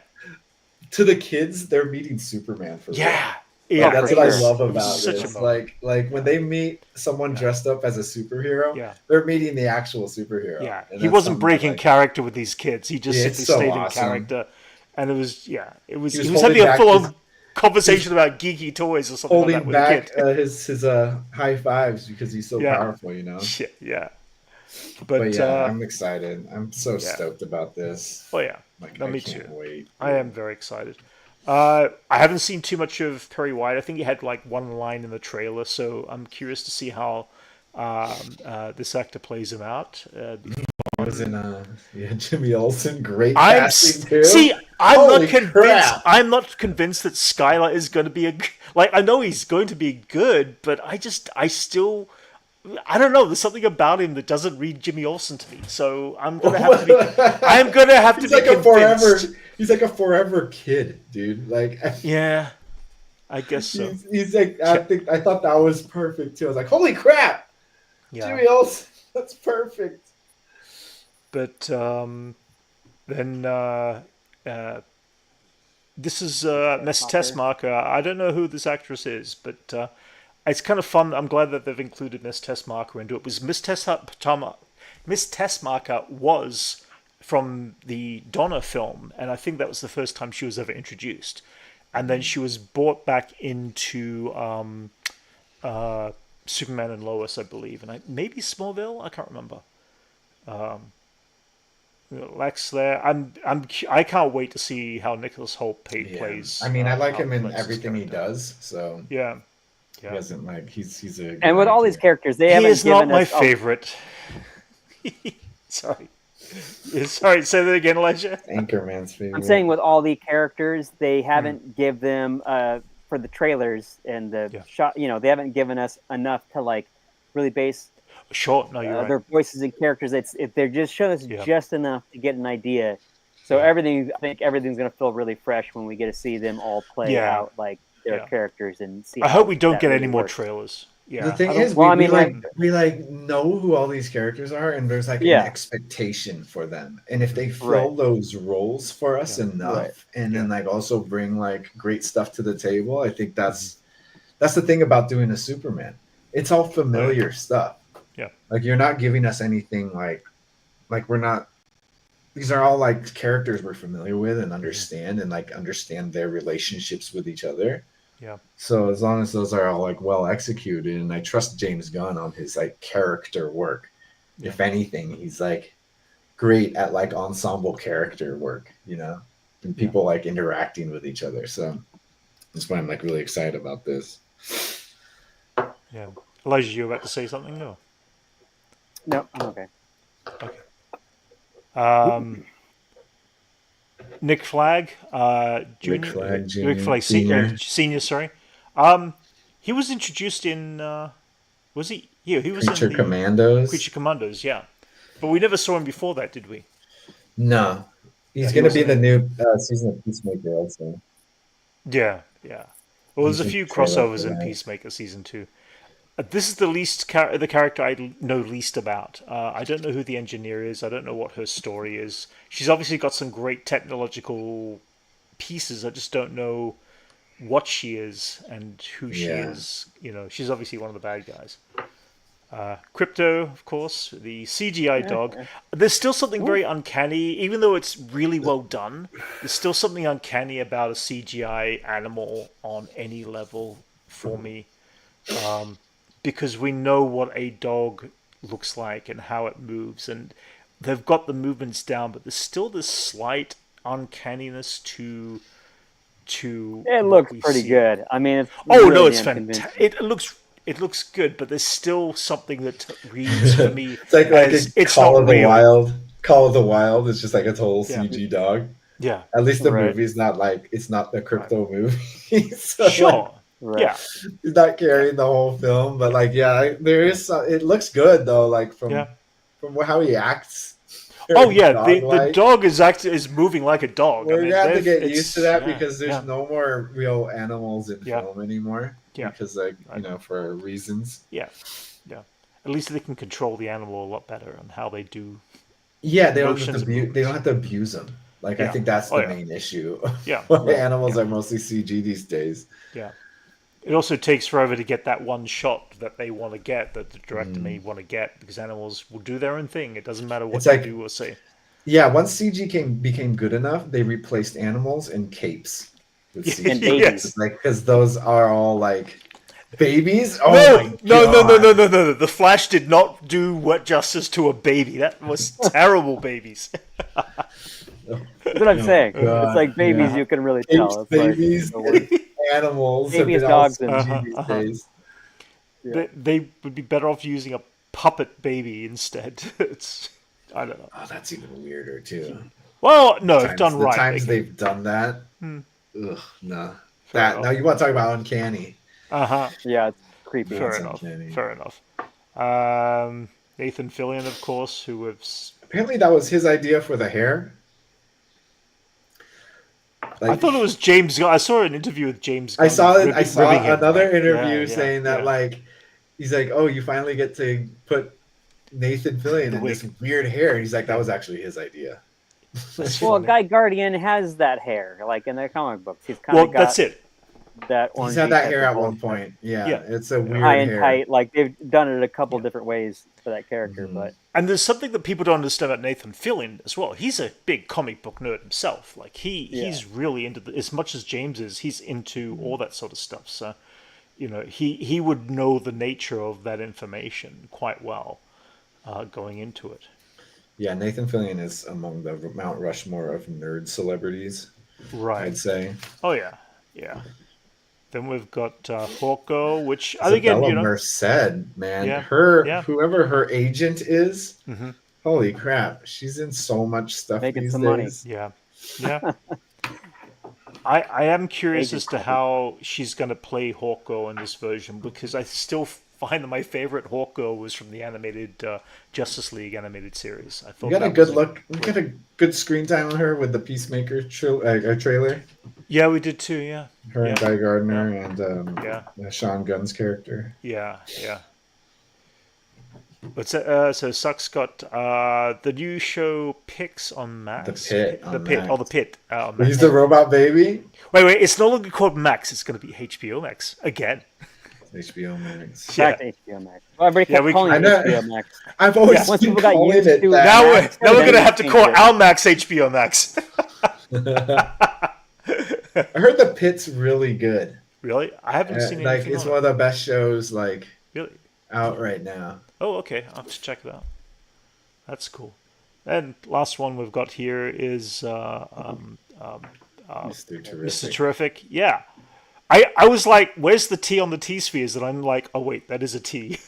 to the kids, they're meeting Superman for real. yeah, Like, yeah. that's for what I sure. love It was about such a this. moment. Like when they meet someone Yeah. dressed up as a superhero, Yeah, they're meeting the actual superhero. yeah. And He that's wasn't something I breaking like. character with these kids. He just Yeah, it's simply so stayed in awesome. character, and it was it was He he was was having holding a back full his on conversation about geeky toys or something like that holding with a back kid. his high fives because he's so Yeah, powerful, you know. yeah, yeah. But But yeah, I'm excited. I'm so yeah. stoked about this. Oh yeah, Like, no, I me too. can't wait. I am very excited. I haven't seen too much of Perry White. I think he had like one line in the trailer, so I'm curious to see how this actor plays him out. He was in Jimmy Olsen, great I'm casting too. see. Holy crap! I'm not convinced that Skylar is going to be like. I know he's going to be good, but I still. I don't know. There's something about him that doesn't read Jimmy Olsen to me. So I'm gonna have to be. I'm gonna have to He's be like convinced. he's like a forever kid, dude. Like, Yeah, I guess so. he's like, I thought that was perfect too. I was like, holy crap, Yeah. Jimmy Olsen, that's perfect. But then this is Miss Tessmacher. I don't know who this actress is, but it's kind of fun. I'm glad that they've included Miss Tessmacher into it. Was Miss Tessmacher was from the Donna film, and I think that was the first time she was ever introduced. And then she was brought back into Superman and Lois, I believe, and maybe Smallville. I can't remember. Lex there. I can't wait to see how Nicholas Hoult plays. I mean, I like him in Lex's everything he character. does. So Yeah, he yeah. doesn't like he's a good And with all actor. these characters, they He haven't is not given my us. favorite. Sorry. Sorry, say that again, Elijah. Anchorman's favorite. I'm saying with all the characters, they haven't give them for the trailers and the Yeah. shot. You know, they haven't given us enough to like really base Sure, no, you're their right. voices and characters. They're just showing us Yeah. just enough to get an idea. So Yeah. I think everything's gonna feel really fresh when we get to see them all play Yeah. out like their Yeah. characters and see. I how hope we don't that get really any more works. trailers. Yeah. The thing I don't- is, Well, I we mean, like- know who all these characters are, and there's like Yeah. an expectation for them. And if they fill Right. those roles for us Yeah. enough, Right. and then Yeah. like also bring like great stuff to the table, I think that's the thing about doing a Superman. It's all familiar stuff. Yeah. Like, you're not giving us anything like we're not. These are all like characters we're familiar with and understand their relationships with each other. Yeah. So as long as those are all like well executed, and I trust James Gunn on his like character work. Yeah. If anything, he's like great at like ensemble character work, and people like interacting with each other. So that's why I'm like really excited about this. Yeah. Elijah, you were about to say something? No. No, I'm okay. Nick Flag, Junior. Rick Flag, Rick Junior, Flag, Senior. Senior. Sorry. He was introduced in. Was he? Yeah, he was Creature in the Commandos. Creature Commandos. Yeah, but we never saw him before that, did we? No, he's Yeah, he gonna be wasn't the in- new season of Peacemaker also. Yeah, yeah. Well, there's a He's few in the trailer crossovers for in that. Peacemaker season 2. This is the the character I know least about. I don't know who the engineer is. I don't know what her story is. She's obviously got some great technological pieces. I just don't know what she is and who she Yeah. is. She's obviously one of the bad guys. Crypto, of course, the CGI dog. There's still something very uncanny, even though it's really well done. There's still something uncanny about a CGI animal on any level for me, because we know what a dog looks like and how it moves, and they've got the movements down, but there's still this slight uncanniness to. It what looks we pretty see. good. I mean, it's Oh really no, it's damn fantastic. convincing. It looks good, but there's still something that reads for me. It's like as a it's Call not of the real. Wild. Call of the Wild is just like a total Yeah. CG dog. Yeah, At least the Right. movie's not like it's not the crypto movie. So, sure. like, Right. Yeah, he's not carrying the whole film, but like there is some, it looks good though, like from Yeah. how he acts. Oh yeah, the dog-like. dog is moving like a dog. We're I mean, gonna have to get it's used to that yeah, because there's yeah, no more real animals in yeah, film anymore. yeah, Because, like, I know. for reasons. Yeah, yeah. At least they can control the animal a lot better on how they do Yeah, motions and they don't movements. have to abuse them. Like, I Yeah. think that's Oh the yeah. main issue. Yeah. Why Right. animals Yeah. are mostly CG these days. Yeah. It also takes forever to get that one shot that they want to get, that the director may Mm. want to get, because animals will do their own thing. It doesn't matter It's what you like, do or say. yeah, once CG became good enough, they replaced animals in capes with And CG. babies. Yes. Like, because those are all like babies. Oh No, my no, no, no, no, god! no, no. The Flash did not do what justice to a baby. That was terrible, babies. That's what I'm Oh saying. It's god! like babies, Yeah, you can really capes, tell. It's like babies, the and worst. animals have Babies, been all dogs, and CG these days. yeah. They would be better off using a puppet baby instead. It's I don't know. Oh, that's even weirder too. Well, no, if done The right, they times can. they've done that. Ugh, no. Fair That now enough. you want to talk about uncanny? Uh huh. Yeah, it's creepy. Fair That's enough. uncanny. Fair enough. Nathan Fillion, of course, who was. Apparently, that was his idea for the hair. I Like, thought it was James Gunn. I saw an interview with James I Gunn saw it. I ribbing saw him. another Right? Yeah, interview yeah, saying that, yeah. like, he's like, "Oh, you finally get to put Nathan Fillion The in this wig. weird hair." He's like, "That Yeah. was actually his idea." That's Well, funny. Guy Guardian has that hair, like in their comic books. He's kind Well, of that's got it. that He's orangey had that type hair of at one bullshit. point. Yeah, Yeah. it's a Yeah. weird High and hair. tight. Like they've done it a couple Yeah. different ways for that character, Mhm. but And there's something that people don't understand about Nathan Fillion as well. He's a big comic book nerd himself. Like he's really into as much as James is. He's into all that sort of stuff. So, he would know the nature of that information quite well going into it. Yeah, Nathan Fillion is among the Mount Rushmore of nerd celebrities, Right. I'd say. Oh yeah. Yeah. Then we've got Hawko, which again, Isabella Merced, man, yeah, yeah. whoever her agent is, Hmm. holy crap, she's in so much stuff making these some money. days. Yeah, yeah. I am curious Agent as to copy. how she's going to play Hawkgirl in this version, because I still find that my favorite Hawkgirl was from the animated Justice League animated series. I thought We got a that good was look. We got a good screen time on her with the Peacemaker trailer. Yeah, we did too. Yeah, Her and yeah, Guy Gardner and yeah, Sean Gunn's character. yeah, yeah. But so Suck's got the new show Pix on Max. The Pit The on Pit. Max. Oh, the Pit. On Max. He's the robot baby. Wait. It's no longer called Max. It's going to be HBO Max again. HBO Max. Back to HBO Max. Well, everybody kept we- calling I it know. HBO Max. I've always Yeah. Once been people got calling used it to that. Now we're Max, now we're then going to they have to changed call it. Al Max HBO Max. I heard the Pit's really good. Really? I haven't seen Like, anything it's on one it. of the best shows like Really? out right now. Oh, okay. I'll have to check it out. That's cool. And last one we've got here is Mr. Terrific. Mr. Terrific. Yeah. I was like, where's the T on the T spheres? And I'm like, oh, wait, that is a T.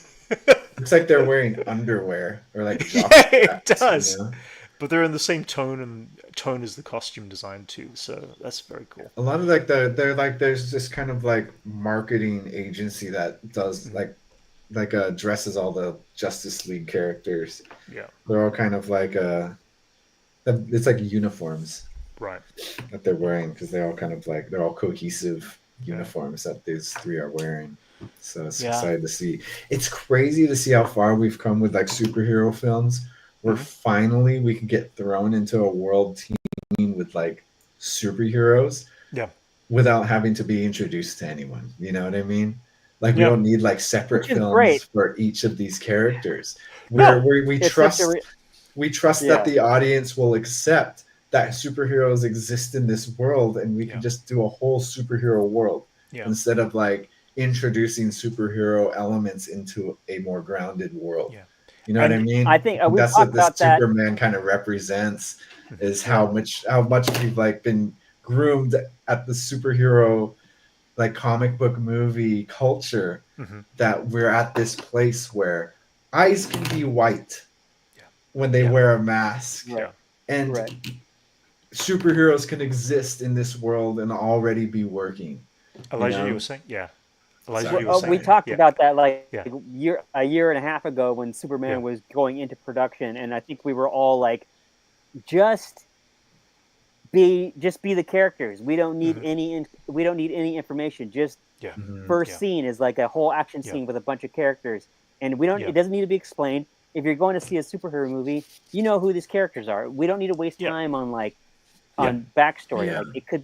Looks like they're wearing underwear or like jock Yeah, it straps, does. you know? But they're in the same tone and tone as the costume design, too. So that's very cool. A lot of like they're like there's this kind of like marketing agency that does like dresses all the Justice League characters. Yeah. They're all kind of like it's like uniforms Right. that they're wearing because they're all kind of like they're all cohesive uniforms that these three are wearing. So it's Yeah. excited to see. It's crazy to see how far we've come with like superhero films where finally we can get thrown into a world team with like superheroes Yeah. without having to be introduced to anyone. You know what I mean? Like we Yeah. don't need like separate Which is films great. for each of these characters. No. Where we It's trust such a we trust Yeah. that the audience will accept that superheroes exist in this world and we can Yeah. just do a whole superhero world Yeah. instead of like introducing superhero elements into a more grounded world. Yeah. You know what I And mean? I think we That's talked what this about that. Superman kind of represents is how much we've like been groomed at the superhero like comic book movie culture Mhm. that we're at this place where eyes can be white when they Yeah. wear a mask Yeah. and Right. superheroes can exist in this world and already be working. Elijah, know? you were saying? Yeah. Elijah, Sorry. you were Oh, saying? we talked Yeah. about that like Yeah. a year and a half ago when Superman Yeah. was going into production, and I think we were all like just be the characters. We don't need any information. Just Yeah. first Yeah. scene is like a whole action scene with a bunch of characters, and we don't. Yeah. It doesn't need to be explained. If you're going to see a superhero movie, you know who these characters are. We don't need to waste Yeah. time on backstory. Yeah. Like it could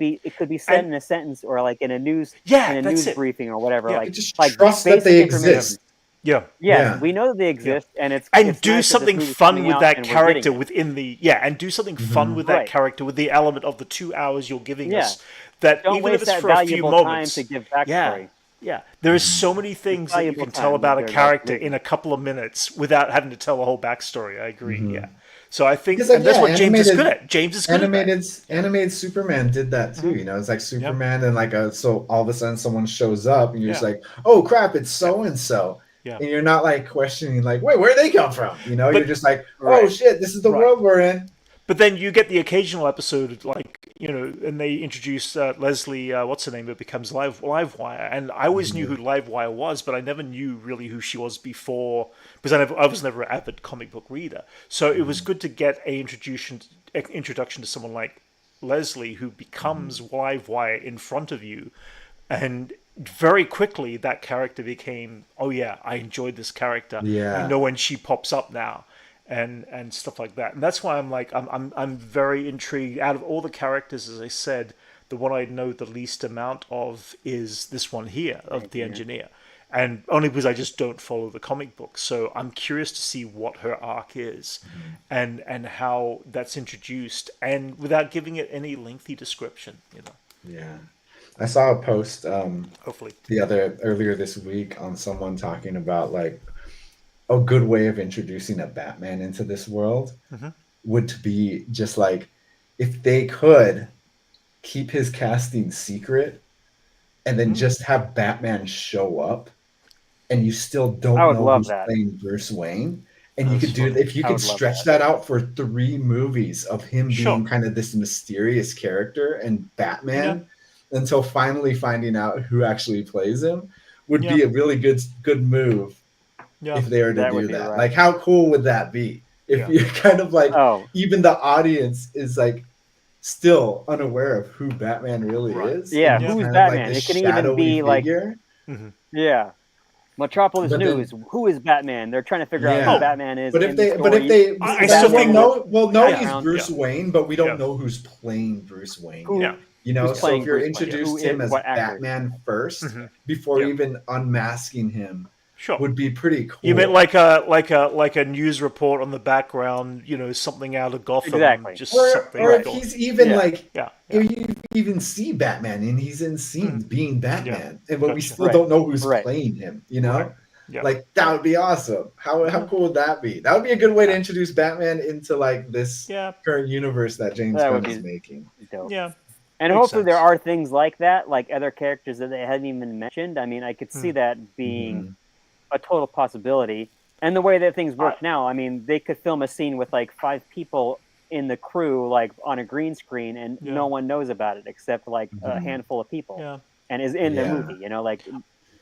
be said And- in a sentence or like in a news that's news it. briefing or whatever. Yeah. Like Just like trust that basic they information. exist. Yeah. Yes, Yeah. we know that they exist, and it's And it's do nice that this something movie's fun coming with out that and we're getting character it. within the and do something fun with that Right. character with the element of the 2 hours you're giving Yeah. us. That Don't even if waste it's that for a few valuable moments, time to give backstory. yeah, there is so many things that you valuable can tell time about a that they're character not in a couple of minutes without having to tell a whole backstory. I agree. Yeah. So I think Because, like, and that's yeah, what James is animated- good at. James is good at that. Animated Superman did that too. You know, it's like Superman, and like so all of a sudden someone shows up, and you're just like, oh crap, it's so and so. Yeah. And you're not like questioning, like, wait, where'd they come from? You know, But- you're just like, oh Right. shit, this is the Right. world we're in. But then you get the occasional episode, like, you know, and they introduce Leslie, what's her name, it becomes Livewire. And I always knew who Livewire was, but I never knew really who she was before, because I was never an avid comic book reader. So it was good to get a introduction to someone like Leslie, who becomes Livewire in front of you. And very quickly, that character became, oh yeah, I enjoyed this character. Yeah. I know when she pops up now. And stuff like that, and that's why I'm very intrigued. Out of all the characters, as I said, the one I know the least amount of is this one here of the engineer, and only because I just don't follow the comic books. So I'm curious to see what her arc is, and how that's introduced, and without giving it any lengthy description. You know, Yeah. I saw a post hopefully. earlier this week on someone talking about like a good way of introducing a Batman into this world would be just like if they could keep his casting secret and then just have Batman show up and you still don't I would know love who's that. playing Bruce Wayne. And you That's could do funny. if you I could would love stretch that. that out for 3 movies of him Sure. being kind of this mysterious character and Batman until finally finding out who actually plays him would be a really good move. Yeah, If they were to That do would be that, right. like how cool would that be? If Yeah. you're kind of like Oh, even the audience is like still unaware of who Batman really Right. is. Yeah, and he's who's kind of Batman? this It can even shadowy be like- figure. yeah. Metropolis But then- News. Who is Batman? They're trying to figure out Yeah. who Batman is. But in if the they, but if story. they, I still think we'll know Yeah. he's Bruce Wayne, but we don't know who's playing Bruce Wayne. Who- Yeah. You know, who's so playing if you're Bruce Wayne? introduced Who him is- as what actor? Batman first, Mhm. before Yeah. even unmasking him, Sure. would be pretty cool. You meant like a news report on the background, you know, something out of Gotham, Exactly. just or something. if going- he's even Yeah. like yeah, if you even see Batman and he's in scenes being Batman, and but we Gotcha. still Right. don't know who's Right. playing him, you know? Right. Yeah. Like that would be awesome. How cool would that be? That would be a good way to introduce Batman into like this Yeah. current universe that James That Gunn would is be- making. Dope. Yeah. And Makes hopefully there sense. are things like that, like other characters that they hadn't even mentioned. I mean, I could Hmm. see that being Mhm. a total possibility. And the way that things work now, I mean, they could film a scene with like 5 people in the crew, like on a green screen, and Yeah. no one knows about it except like a Mhm. handful of people, Yeah. and is in the Yeah. movie. You know, like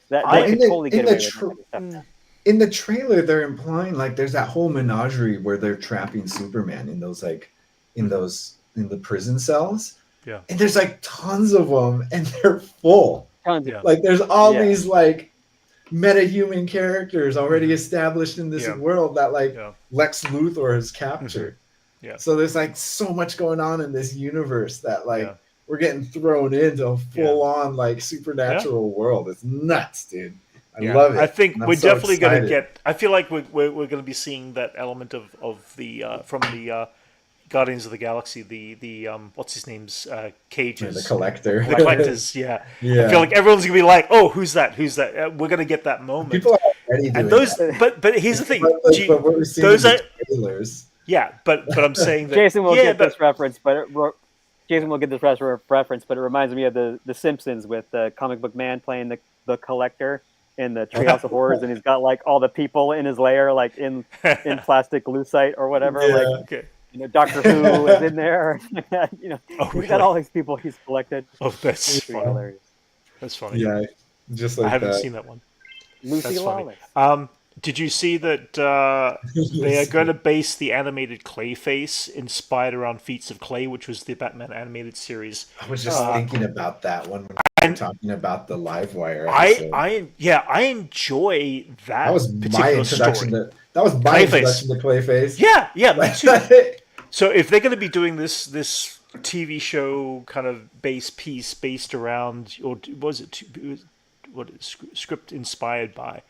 that. I- They could in the- totally in get the away with tr- that kind of stuff. In the trailer, they're implying like there's that whole menagerie where they're trapping Superman in those in the prison cells. Yeah. And there's like tons of them, and they're full. Tons Yeah. of Like there's all Yeah. these like metahuman characters already established in this Yeah. world that like Yeah. Lex Luthor has captured. Yeah. So there's like so much going on in this universe that like Yeah. we're getting thrown into a full on like supernatural world. It's nuts, dude. I Yeah. love it. I think and I'm we're so definitely going to excited. get. I feel like we're going to be seeing that element of the from the Guardians of the Galaxy. The what's his name's cages. the collector. The collectors. Yeah. Yeah. I feel like everyone's going to be like, oh, who's that? Who's that? We're going to get that moment. People are already doing and those, that. but here's the thing. But, G- but what we're seeing those in the are- trailers. yeah, but I'm saying that Jason will yeah, get but, this reference, but Jason will get this reference, but it reminds me of the Simpsons with the comic book man playing the collector in the Treehouse of Horrors, and he's got like all the people in his lair, like in plastic lucite or whatever. Yeah. Like okay. you know, Doctor Who is in there. You know, Oh, he's really? got all these people he's collected. Oh, that's It's pretty funny. hilarious. That's funny. Yeah, just I like haven't that. seen that one. Lucy That's funny. Lawless. Did you see that they are going to base the animated Clayface inspired around Feats of Clay, which was the Batman animated series? I was just Oh, thinking about that when we were And talking about the Livewire episode. I enjoy That that was my particular introduction story. to Clayface. Clayface. Yeah, me too. So if they're going to be doing this TV show kind of base piece based around, or was it what is script inspired by?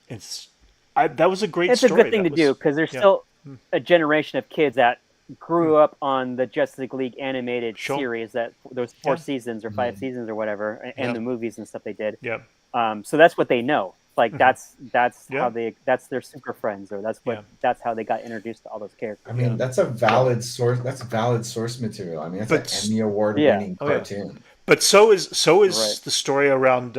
It's that was a great it's a story. good thing That to do was because there's yeah, still a generation of kids that grew up on the Justice League animated sure, series, that those four yeah, seasons or five seasons or whatever, and yeah, the movies and stuff they did. yeah, So that's what they know. Like that's how yeah, that's their super friends, or yeah. that's how they got introduced to all those I characters. mean, that's a valid source. That's valid source material. I mean, that's an But Emmy Award Yeah, winning oh yeah, cartoon. but so right. is the story around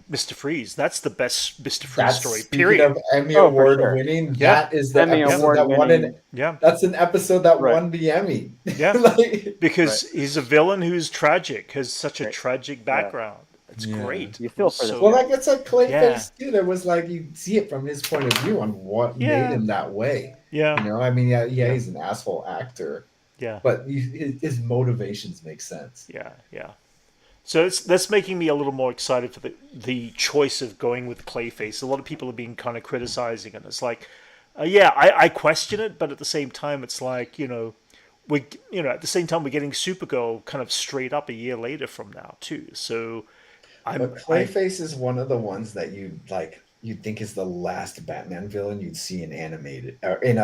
Mr. Freeze. That's the best Mr. Freeze That's story. speaking Period. of Emmy Oh, for Award sure. winning. Yeah, That is the Emmy yeah, episode award that won an. winning. yeah, That's an episode that Right. won the Emmy. yeah. Like, Because Right. he's a villain who's tragic, has such a Right. tragic Yeah. background. It's yeah. great. You It feel was for this so Well, guy. like it's like yeah, Clayface too. There was like you see it from his point of view on what made yeah, him that way. yeah, You know, I mean, yeah, yeah, he's an asshole actor, yeah, but his motivations make sense. yeah, yeah. So that's making me a little more excited for the choice of going with Clayface. A lot of people have been kind of criticizing, and it's like, yeah, I question it, but at the same time, it's like we at the same time we're getting Supergirl kind of straight up a year later from now too. So But I Clayface is one of the ones that you'd think is the last Batman villain you'd see in animated or in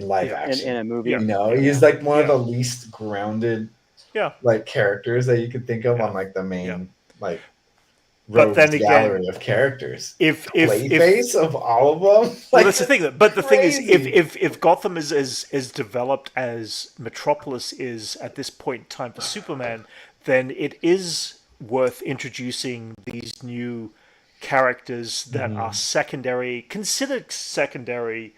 live yeah, In action. a movie. yeah, You know, yeah, he's like one of yeah, the least grounded yeah, like characters that you could think of yeah, on like the yeah. main like But rogues then again, gallery of characters. if Clayface of all of them, well, like that's the that's thing. But the thing is, crazy. if Gotham is as developed as Metropolis is at this point in time for Superman, then it is worth introducing these new characters that are Mhm. secondary, considered secondary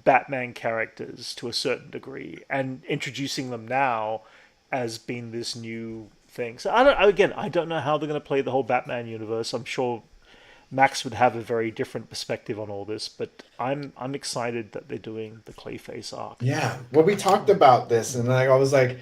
Batman characters to a certain degree, and introducing them now as being this new thing. So I don't know how they're going to play the whole Batman universe. I'm sure Max would have a very different perspective on all this, but I'm excited that they're doing the Clayface arc. Yeah, well, we talked about this, and like I was like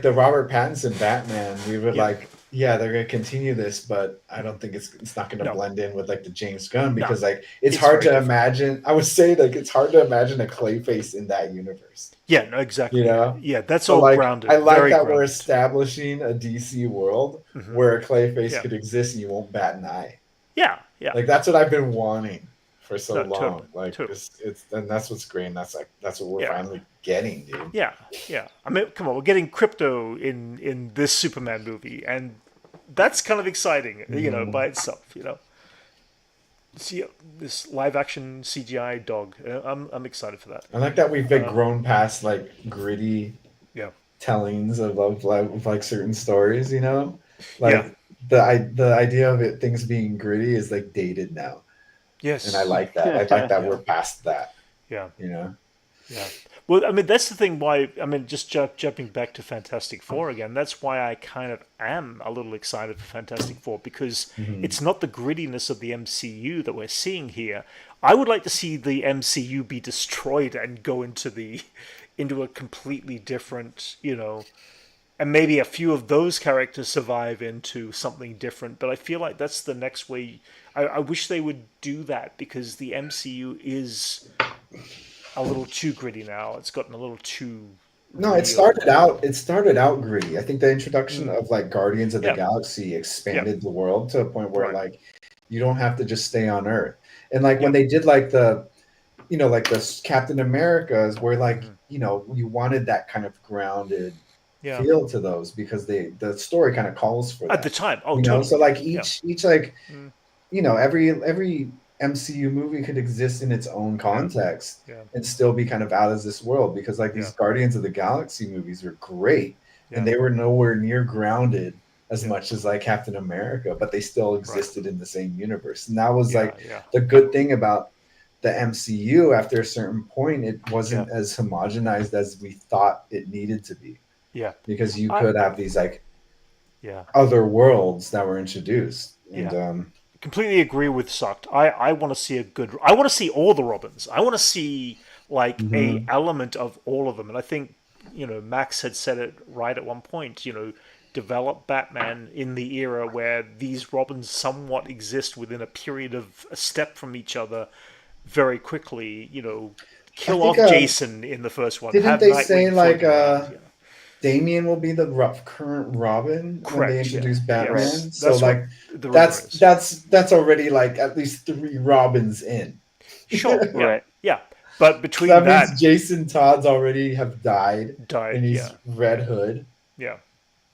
the Robert Pattinson Batman. We were Yeah, like, yeah, they're gonna continue this, but I don't think it's not gonna no, blend in with like the James Gunn no, because like it's it's hard very to different. imagine. I would say like it's hard to imagine a Clayface in that universe. Yeah, no, You exactly. know, Yeah, that's so all like I grounded, like very that we're grounded. establishing a DC world Hmm. where a Clayface Yeah, could exist and you won't bat an eye. yeah, yeah. Like that's what I've been wanting for so No, long. totally, Like totally. it's and that's what's great. And that's what we're Yeah, finally getting, dude. yeah, yeah. I mean, come on, we're getting crypto in this Superman movie, and that's kind of exciting, Mhm. by itself. See this live action CGI dog. I'm excited for that. I like that we've like grown past like gritty Yeah, tellings of like certain stories, you know? yeah, Like the idea of it things being gritty is like dated now. And I yes, like that. I like that yeah, we're past that, yeah. you know? Yeah. Well, I mean, that's the thing why, I mean, just jumping back to Fantastic Four again, that's why I kind of am a little excited for Fantastic Four because Mhm. it's not the grittiness of the MCU that we're seeing here. I would like to see the MCU be destroyed and go into a completely different, and maybe a few of those characters survive into something different. But I feel like that's the next way. I wish they would do that because the MCU is a little too gritty now. It's gotten a little too No, it real. started out gritty. I think the introduction of like Guardians of the Yeah, Galaxy yeah, expanded the world to a point where right. like you don't have to just stay on Earth. And like when Yeah, they did like the like the Captain Americas where like, hmm you wanted that kind of grounded yeah. feel to those because the story kind of calls for At the that. time, oh, So totally. like Yeah, each like mm, every MCU movie could exist in its own yeah, context yeah, and still be kind of out of this world because like yeah, these Guardians of the Galaxy movies were great and yeah, they were nowhere near grounded as yeah. much as like Captain America, but they still Right. existed in the same universe. And that was Yeah, like yeah, the good thing about the MCU after a certain point, it yeah, wasn't as homogenized as we thought it needed to be yeah. because you I could have these like yeah, other worlds that were introduced. And yeah. completely agree with Sucked. I want to see a good. I want to see all the Robins. I want to see like a Hmm. element of all of them. And I think Max had said it right at one point. Develop Batman in the era where these Robins somewhat exist within a period of a step from each other very quickly. I Kill think off Jason in the first one. didn't Have they say Nightwing like floating around. Damien will be the current Robin when they Correct. Yeah. introduce Right. Yes. Batman? So That's what like the rumor that's is. that's that's already like at least three Robins in. Sure. Yeah. Right. Yeah. But So between that means that Jason Todd's already have died, died. and Yeah. he's Red Hood, Yeah.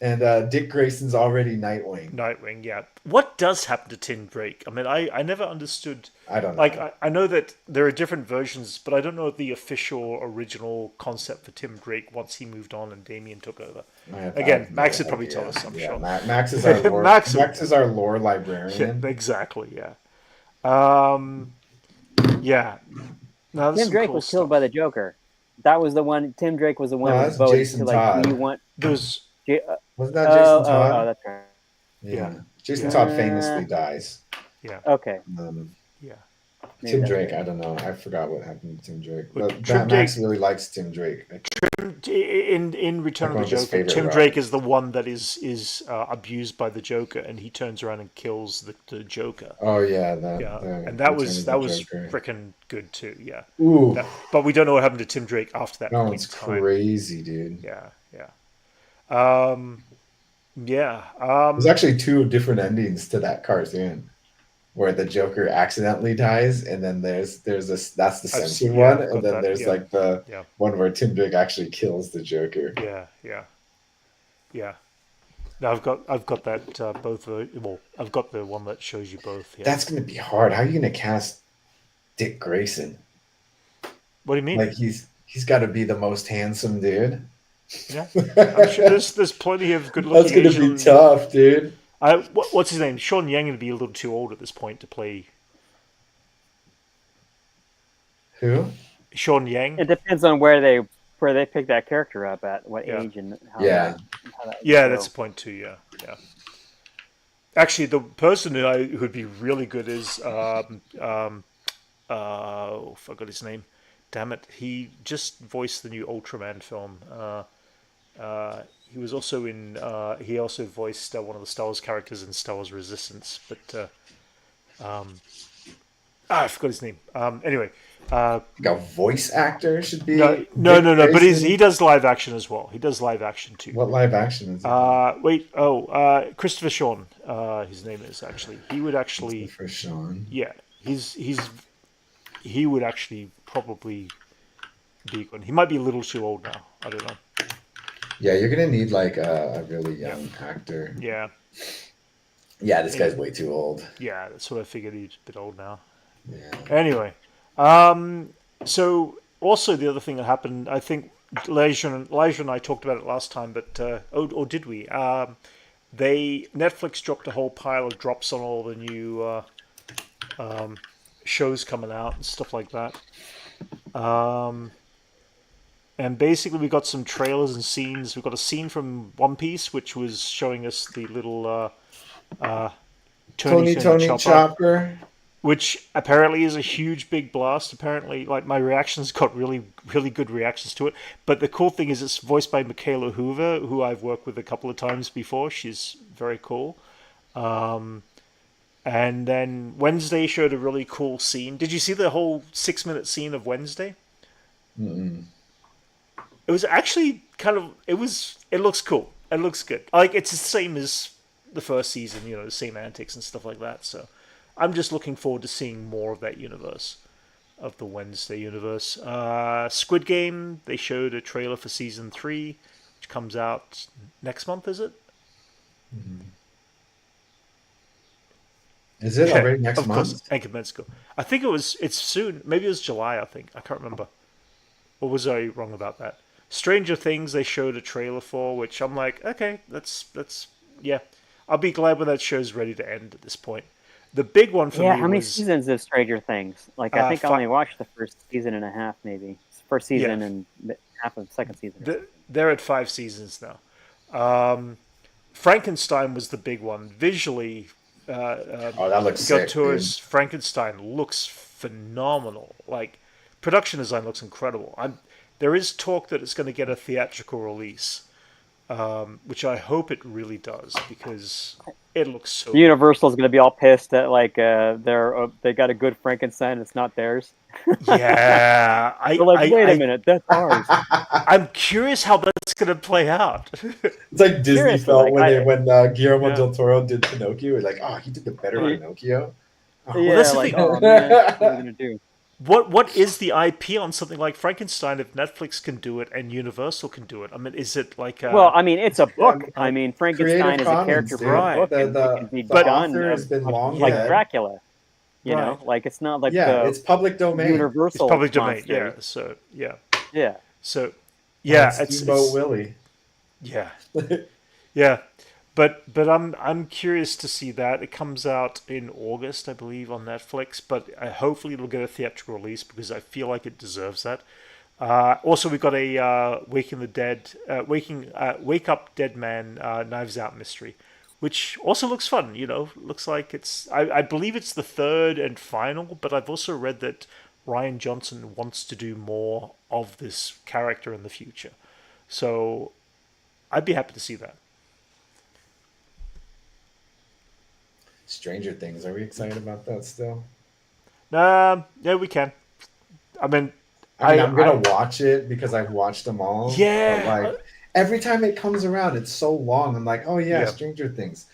and Dick Grayson's already Nightwing. Nightwing, yeah. What does happen to Tim Drake? I mean, I never understood. I don't Like, know. I know that there are different versions, but I don't know the official original concept for Tim Drake once he moved on and Damien took over. I Again, have Max no would probably tell idea. us, I'm Yeah, sure. Max is our lore. Max would Max know. is our lore Yeah, librarian. exactly, yeah. Um, yeah. Now, there's Tim some Drake cool was killed by stuff. the Joker. That was the one. Tim Drake was the one No, who was that's voted to Jason like, do you Todd. want? There's, Wasn't that Jason Oh, Todd? that's right. Yeah, yeah, Jason yeah, Todd famously dies. yeah, Okay, Um, yeah. maybe Tim that's Drake, it. I don't know. I forgot what happened to Tim Drake. But But Tim Max Drake, really likes Tim Drake. in Return Like of one the of his Joker, favorite Tim Drake Robins. is the one that is abused by the Joker, and he turns around and kills the Joker. Oh yeah, that Yeah, the and that Return was of the Joker. freaking good too. Yeah, Ooh, but we don't know what happened to Tim Drake after that that point one's in time. crazy, dude. Yeah, yeah, um, yeah. There's actually two different endings to that cartoon where the Joker accidentally dies, and then there's this that's the censored Yeah, one, I've and got then that. there's Yeah, like the yeah, one where Tim Drake actually kills the Joker. yeah, yeah, yeah. No, I've got that both. Well, I've got the one that shows you both. Yeah. That's gonna be hard. How are you gonna cast Dick Grayson? What do you mean? Like he's got to be the most handsome dude. Yeah, I'm sure That's there's plenty of good-looking gonna be Asian. tough, dude. What's his name? Sean Yang would be a little too old at this point to play Who? Sean Yang. It depends on where they pick that character up at, what Yeah. age and Yeah. how that would Yeah, go. that's a point too. Yeah, yeah. Actually, the person who'd be really good is oh, I forgot his name. Damn it! He just voiced the new Ultraman film. He was also in. He also voiced one of the Star Wars characters in Star Wars Resistance. But I forgot his name. Anyway, Like a voice actor should be no, no, Dick no, no. But Grayson? he does live action as well. He does live action too. What live action is it? Wait. Christopher Sean. His name is actually. He would actually. For Sean. Yeah. He would actually probably be good. He might be a little too old now. I don't know. Yeah, you're gonna need like a really young actor. Yeah. Yeah, this guy's way too old. Yeah. That's what I figured. He's a bit old now. Yeah. Anyway, so also the other thing that happened, I think Elijah and I talked about it last time, but or did we? Netflix dropped a whole pile of drops on all the new shows coming out and stuff like that. And basically, we got some trailers and scenes. We got a scene from One Piece, which was showing us the little Tony Chopper, Chopper. which apparently is a huge big blast. Apparently, like my reactions got really good reactions to it. But the cool thing is it's voiced by Michaela Hoover, who I've worked with a couple of times before. She's very cool. And then Wednesday showed a really cool scene. Did you see the whole 6-minute scene of Wednesday? Mm-mm. It was actually kind of it looks cool. It looks good. Like it's the same as the first season, the same antics and stuff like that. So I'm just looking forward to seeing more of that universe, of the Wednesday universe. Squid Game, they showed a trailer for season 3, which comes out next month, is it? Is it already next Of course, month? Anchor Mexico. I think it's soon. Maybe it was July, I think. I can't remember. Or was I wrong about that? Stranger Things, they showed a trailer for, which I'm like, okay, that's yeah. I'll be glad when that show's ready to end at this point. The big one for Yeah, me how many was seasons of Stranger Things? Like I think I only five. watched the first season and a half, maybe first season and half of the second season. They're at 5 seasons now. Frankenstein was the big one. Visually, Oh, that looks sick, dude. Gotto's Frankenstein looks phenomenal. Like, production design looks incredible. There is talk that it's going to get a theatrical release, which I hope it really does because it looks so. Universal's going to be all pissed that like they got a good Frankenstein. It's not theirs. Yeah, They're like, wait a minute, that's ours. I'm curious how that's going to play out. It's like Disney Seriously, felt like, when Guillermo Yeah. del Toro did Pinocchio. It's like, oh, he did the better Pinocchio. Oh. Yeah, that's the like, thing. oh man, what are we gonna do? What is the IP on something like Frankenstein if Netflix can do it and Universal can do it? I mean, is it like a, Well, I mean, it's a book. I mean, Frankenstein Creative is a Commons, character dude. for a book, The, and it can be the done author has been long like dead. Dracula. You know, Right. like it's not like It's public domain. Universal. it's public domain? monsters. Yeah. So yeah. Yeah. So yeah, Steamboat Willie. yeah, yeah. But I'm curious to see that. It comes out in August, I believe, on Netflix. But hopefully it'll get a theatrical release because I feel like it deserves that. Also, we've got a Wake Up Dead Man Knives Out mystery, which also looks fun. You know, looks like it's. I believe it's the third and final. But I've also read that Rian Johnson wants to do more of this character in the future, so I'd be happy to see that. Stranger Things. Are we excited about that still? Yeah, we can. I mean, I'm gonna watch it because I've watched them all. Yeah. But like every time it comes around, it's so long. I'm like, oh yeah, Yeah. Stranger Things.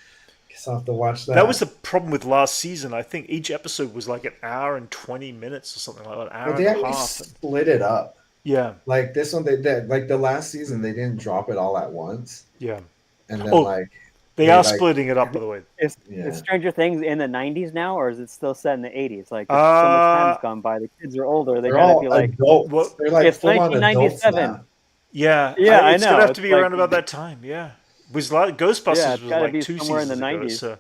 Guess I'll have to watch that. That was the problem with last season. I think each episode was like an hour and 20 minutes or something like that. An hour But they and a actually half. split it up. Yeah, Like this one, they like the last season, they didn't drop it all at once, yeah. and then Oh, like They they, are like- splitting it up, by the way. Is Yeah. Stranger Things in the 90s now, or is it still set in the 80s? Like, so Uh, much time's gone by. The kids are older. They they're gotta all be like, adults. Well, they're like it's full on adults 1997. now. Yeah, Yeah, I it's know. gonna have to It's be like- around about that time. Yeah, it was like Ghostbusters Yeah, it's was gotta like be 2 somewhere in seasons the ago. 90s.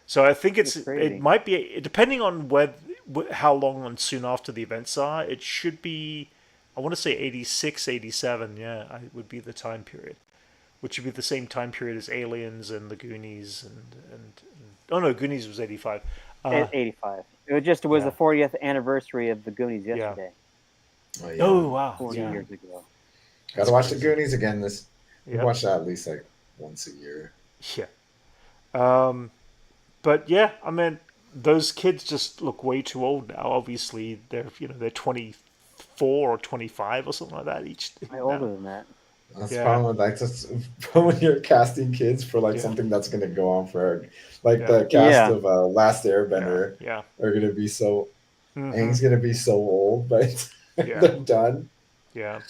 So I think It's crazy. it might be depending on how long and soon after the events are. It should be. I want to say 86, 87. Yeah, would be the time period, which would be the same time period as Aliens and the Goonies and oh no, Goonies was 85. 85. It was yeah. the 40th anniversary of the Goonies yesterday, Oh, yeah. Oh wow, 40 yeah. years ago. Gotta watch the Goonies again. We Yeah. watch that at least like once a year. Yeah. But yeah, I mean, those kids just look way too old now. Obviously, they're 24 or 25 or something like that each. Way older than that. That's Yeah. problem with like just when you're casting kids for like Yeah. something that's gonna go on for like Yeah. the cast Yeah. of Last Airbender Yeah. are gonna be so Mhm. Aang's gonna be so old, but Yeah. they're done. Yeah.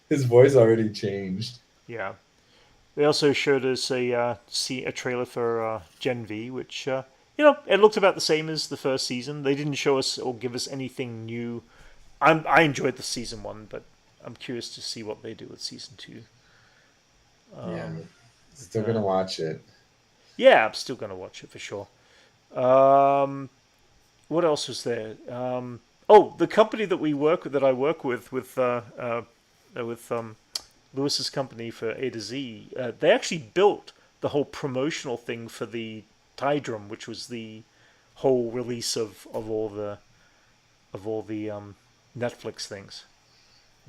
His voice already changed. Yeah. They also showed us a trailer for Gen V, which it looked about the same as the first season. They didn't show us or give us anything new. I enjoyed the season 1, but I'm curious to see what they do with season 2. Yeah, still gonna watch it. Yeah, I'm still gonna watch it for sure. What else was there? The company that I work with Lewis's company for A to Z, they actually built the whole promotional thing for the Tydrum, which was the whole release of all the Netflix things.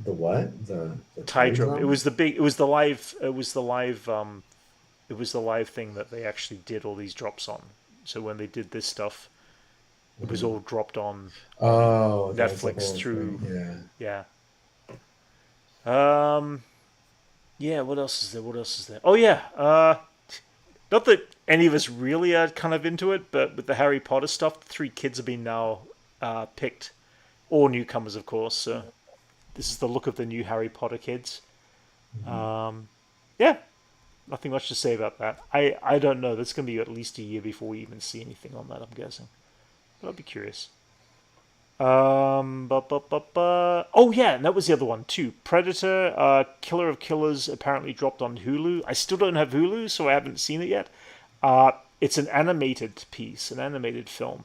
The what? The Tydrum. It was the live thing that they actually did all these drops on. So when they did this stuff, it was all dropped on Oh, that was the Netflix whole through. thing, yeah. Yeah. What else is there? Oh yeah. Not that any of us really are kind of into it, but with the Harry Potter stuff, the 3 kids have been now picked. All newcomers, of course. So this is the look of the new Harry Potter kids. Yeah. Nothing much to say about that. I don't know. That's going to be at least a year before we even see anything on that, I'm guessing. But I'd be curious. Oh yeah, and that was the other one too. Predator, Killer of Killers apparently dropped on Hulu. I still don't have Hulu, so I haven't seen it yet. It's an animated piece, an animated film.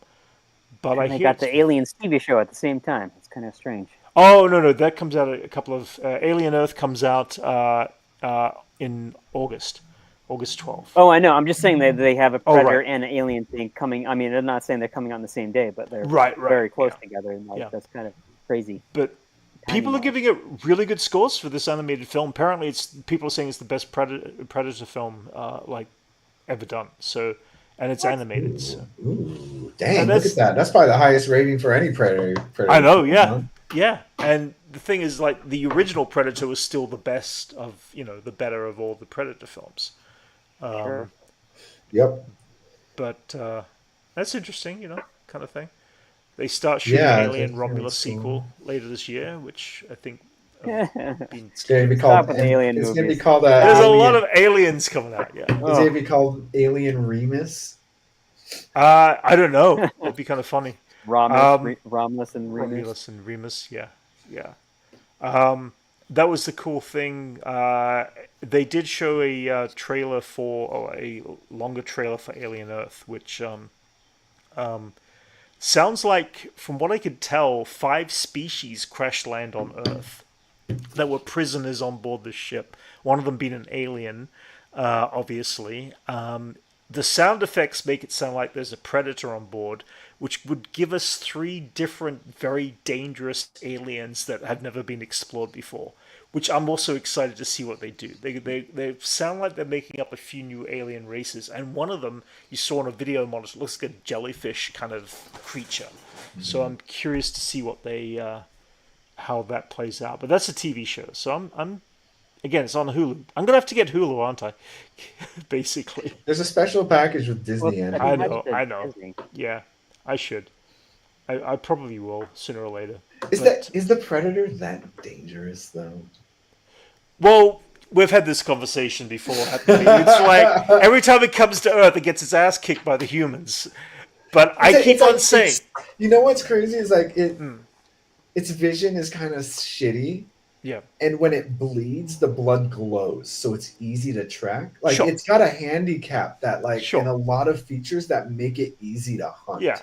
But And they got the Aliens TV show at the same time. It's kind of strange. Oh no, that comes out a couple of Alien Earth comes out in August. August 12th. Oh, I know. I'm just saying that they have a Oh, Predator right. and an Alien thing coming. I mean, they're not saying they're coming on the same day, but they're Right, very close yeah. together, and like Yeah. that's kind of crazy. But people are Timing-wise. giving it really good scores for this animated film. Apparently, people are saying it's the best Predator film like ever done. So, and it's animated. So. Ooh, And dang! Look at that. That's probably the highest rating for any Predator. I know, film, yeah, huh? yeah. And the thing is, like, the original Predator was still the best of, the better of all the Predator films. Sure. Yep. But that's interesting, kind of thing. They start shooting Yeah, Alien Romulus that's cool. sequel later this year, which I think been It's gonna be teased. called. Stop with the Alien It's gonna be movies. called There's a lot Alien. of aliens coming out. Yeah, Is it gonna be called Alien Remus? I don't know. It'd be kind of funny. Romulus and Remus. Romulus and Remus. Yeah, yeah. That was the cool thing. They did show a trailer or a longer trailer for Alien Earth, which sounds like, from what I could tell, 5 species crash land on Earth that were prisoners on board the ship. One of them being an alien, obviously. The sound effects make it sound like there's a predator on board, which would give us 3 different, very dangerous aliens that have never been explored before. Which I'm also excited to see what they do. They sound like they're making up a few new alien races, and one of them you saw in a video monitor looks like a jellyfish kind of creature. So I'm curious to see what how that plays out. But that's a TV show, so I'm again, it's on Hulu. I'm gonna have to get Hulu, aren't I? Basically. There's a special package with Disney and I Hulu. know. Yeah, I should. I probably will sooner or later. Is the Predator that dangerous though? Well, we've had this conversation before, haven't we? It's like every time it comes to Earth, it gets its ass kicked by the humans. But I keep on saying, you know what's crazy is like its vision is kind of shitty. yeah, And when it bleeds, the blood glows, so it's easy to track. Like Sure. it's got a handicap that, like, Sure. in a lot of features that make it easy to hunt. yeah,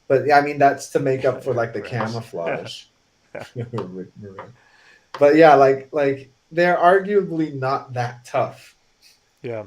But I mean, that's to make up for like the Right. camouflage. But yeah, like they're arguably not that tough. yeah.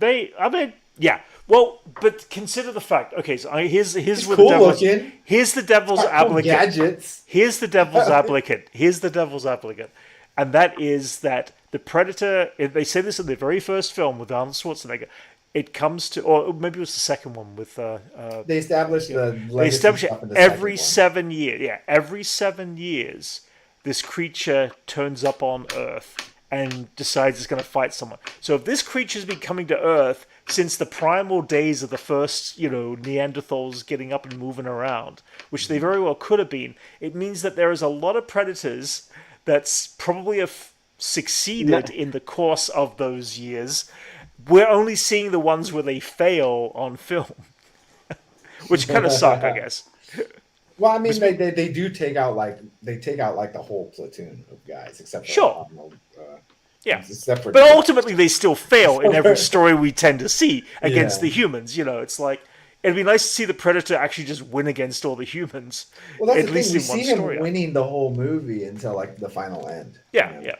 I mean, yeah. Well, but consider the fact. Okay, so here's It's where cool the devil's. looking. Here's the devil's Got cool applicant. gadgets. Here's the devil's applicant. Here's the devil's applicant. And that is that the Predator, they say this in the very first film with Arnold Schwarzenegger, it comes to, or maybe it was the second one with, They established the they legacy establish it stuff in the every second 7 years. Yeah, every 7 years, this creature turns up on Earth and decides it's going to fight someone. So if this creature's been coming to Earth since the primal days of the first, Neanderthals getting up and moving around, which they very well could have been, it means that there is a lot of predators that's probably have succeeded in the course of those years. We're only seeing the ones where they fail on film, which kind of suck, I guess. Well, I mean, they do take out like the whole platoon of guys, except for Sure. Arnold, Yeah. except for But ultimately, they still fail in every story we tend to see against Yeah. the humans. It's like, it'd be nice to see the Predator actually just win against all the humans. Well, that's at the least thing. We in one see him story. winning the whole movie until like the final end. Yeah, you know? yeah.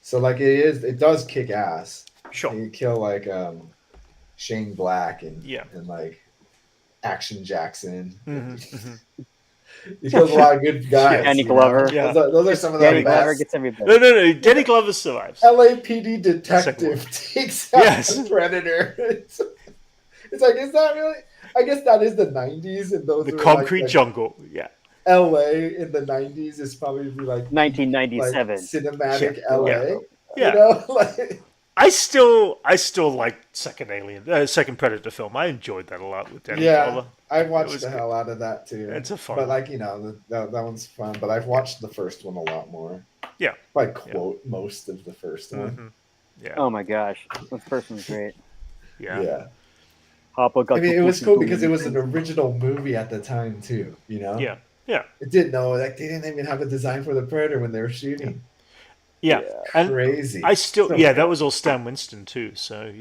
So like it does kick ass. Sure. You kill like Shane Black and Yeah. and like Action Jackson. Mhm. He kills a lot of good guys. Danny you know? Glover. Yeah. Those are some of the Danny Glover best. gets everybody. No. Danny Glover survives. LAPD Second detective takes out Yes. the Predator. It's like, is that really? I guess that is the 90s, and those The were concrete like jungle. Yeah. LA in the 90s is probably like 1997. cinematic Yeah. LA. Yeah. You know, like I still like second Predator film. I enjoyed that a lot with Danny Glover. I It watched was the good. hell out of that too. It's a fun but one. like that one's fun. But I've watched the first one a lot more. Yeah. I quote most of the first one. Mhm. Yeah. Oh my gosh, this person's great. Yeah. Yeah. Hopper got I mean, the it was pussy cool boom. because it was an original movie at the time too. You know. Yeah. Yeah. It didn't know like they didn't even have a design for the Predator when they were shooting. Yeah. And Crazy. that was all Stan Winston too. So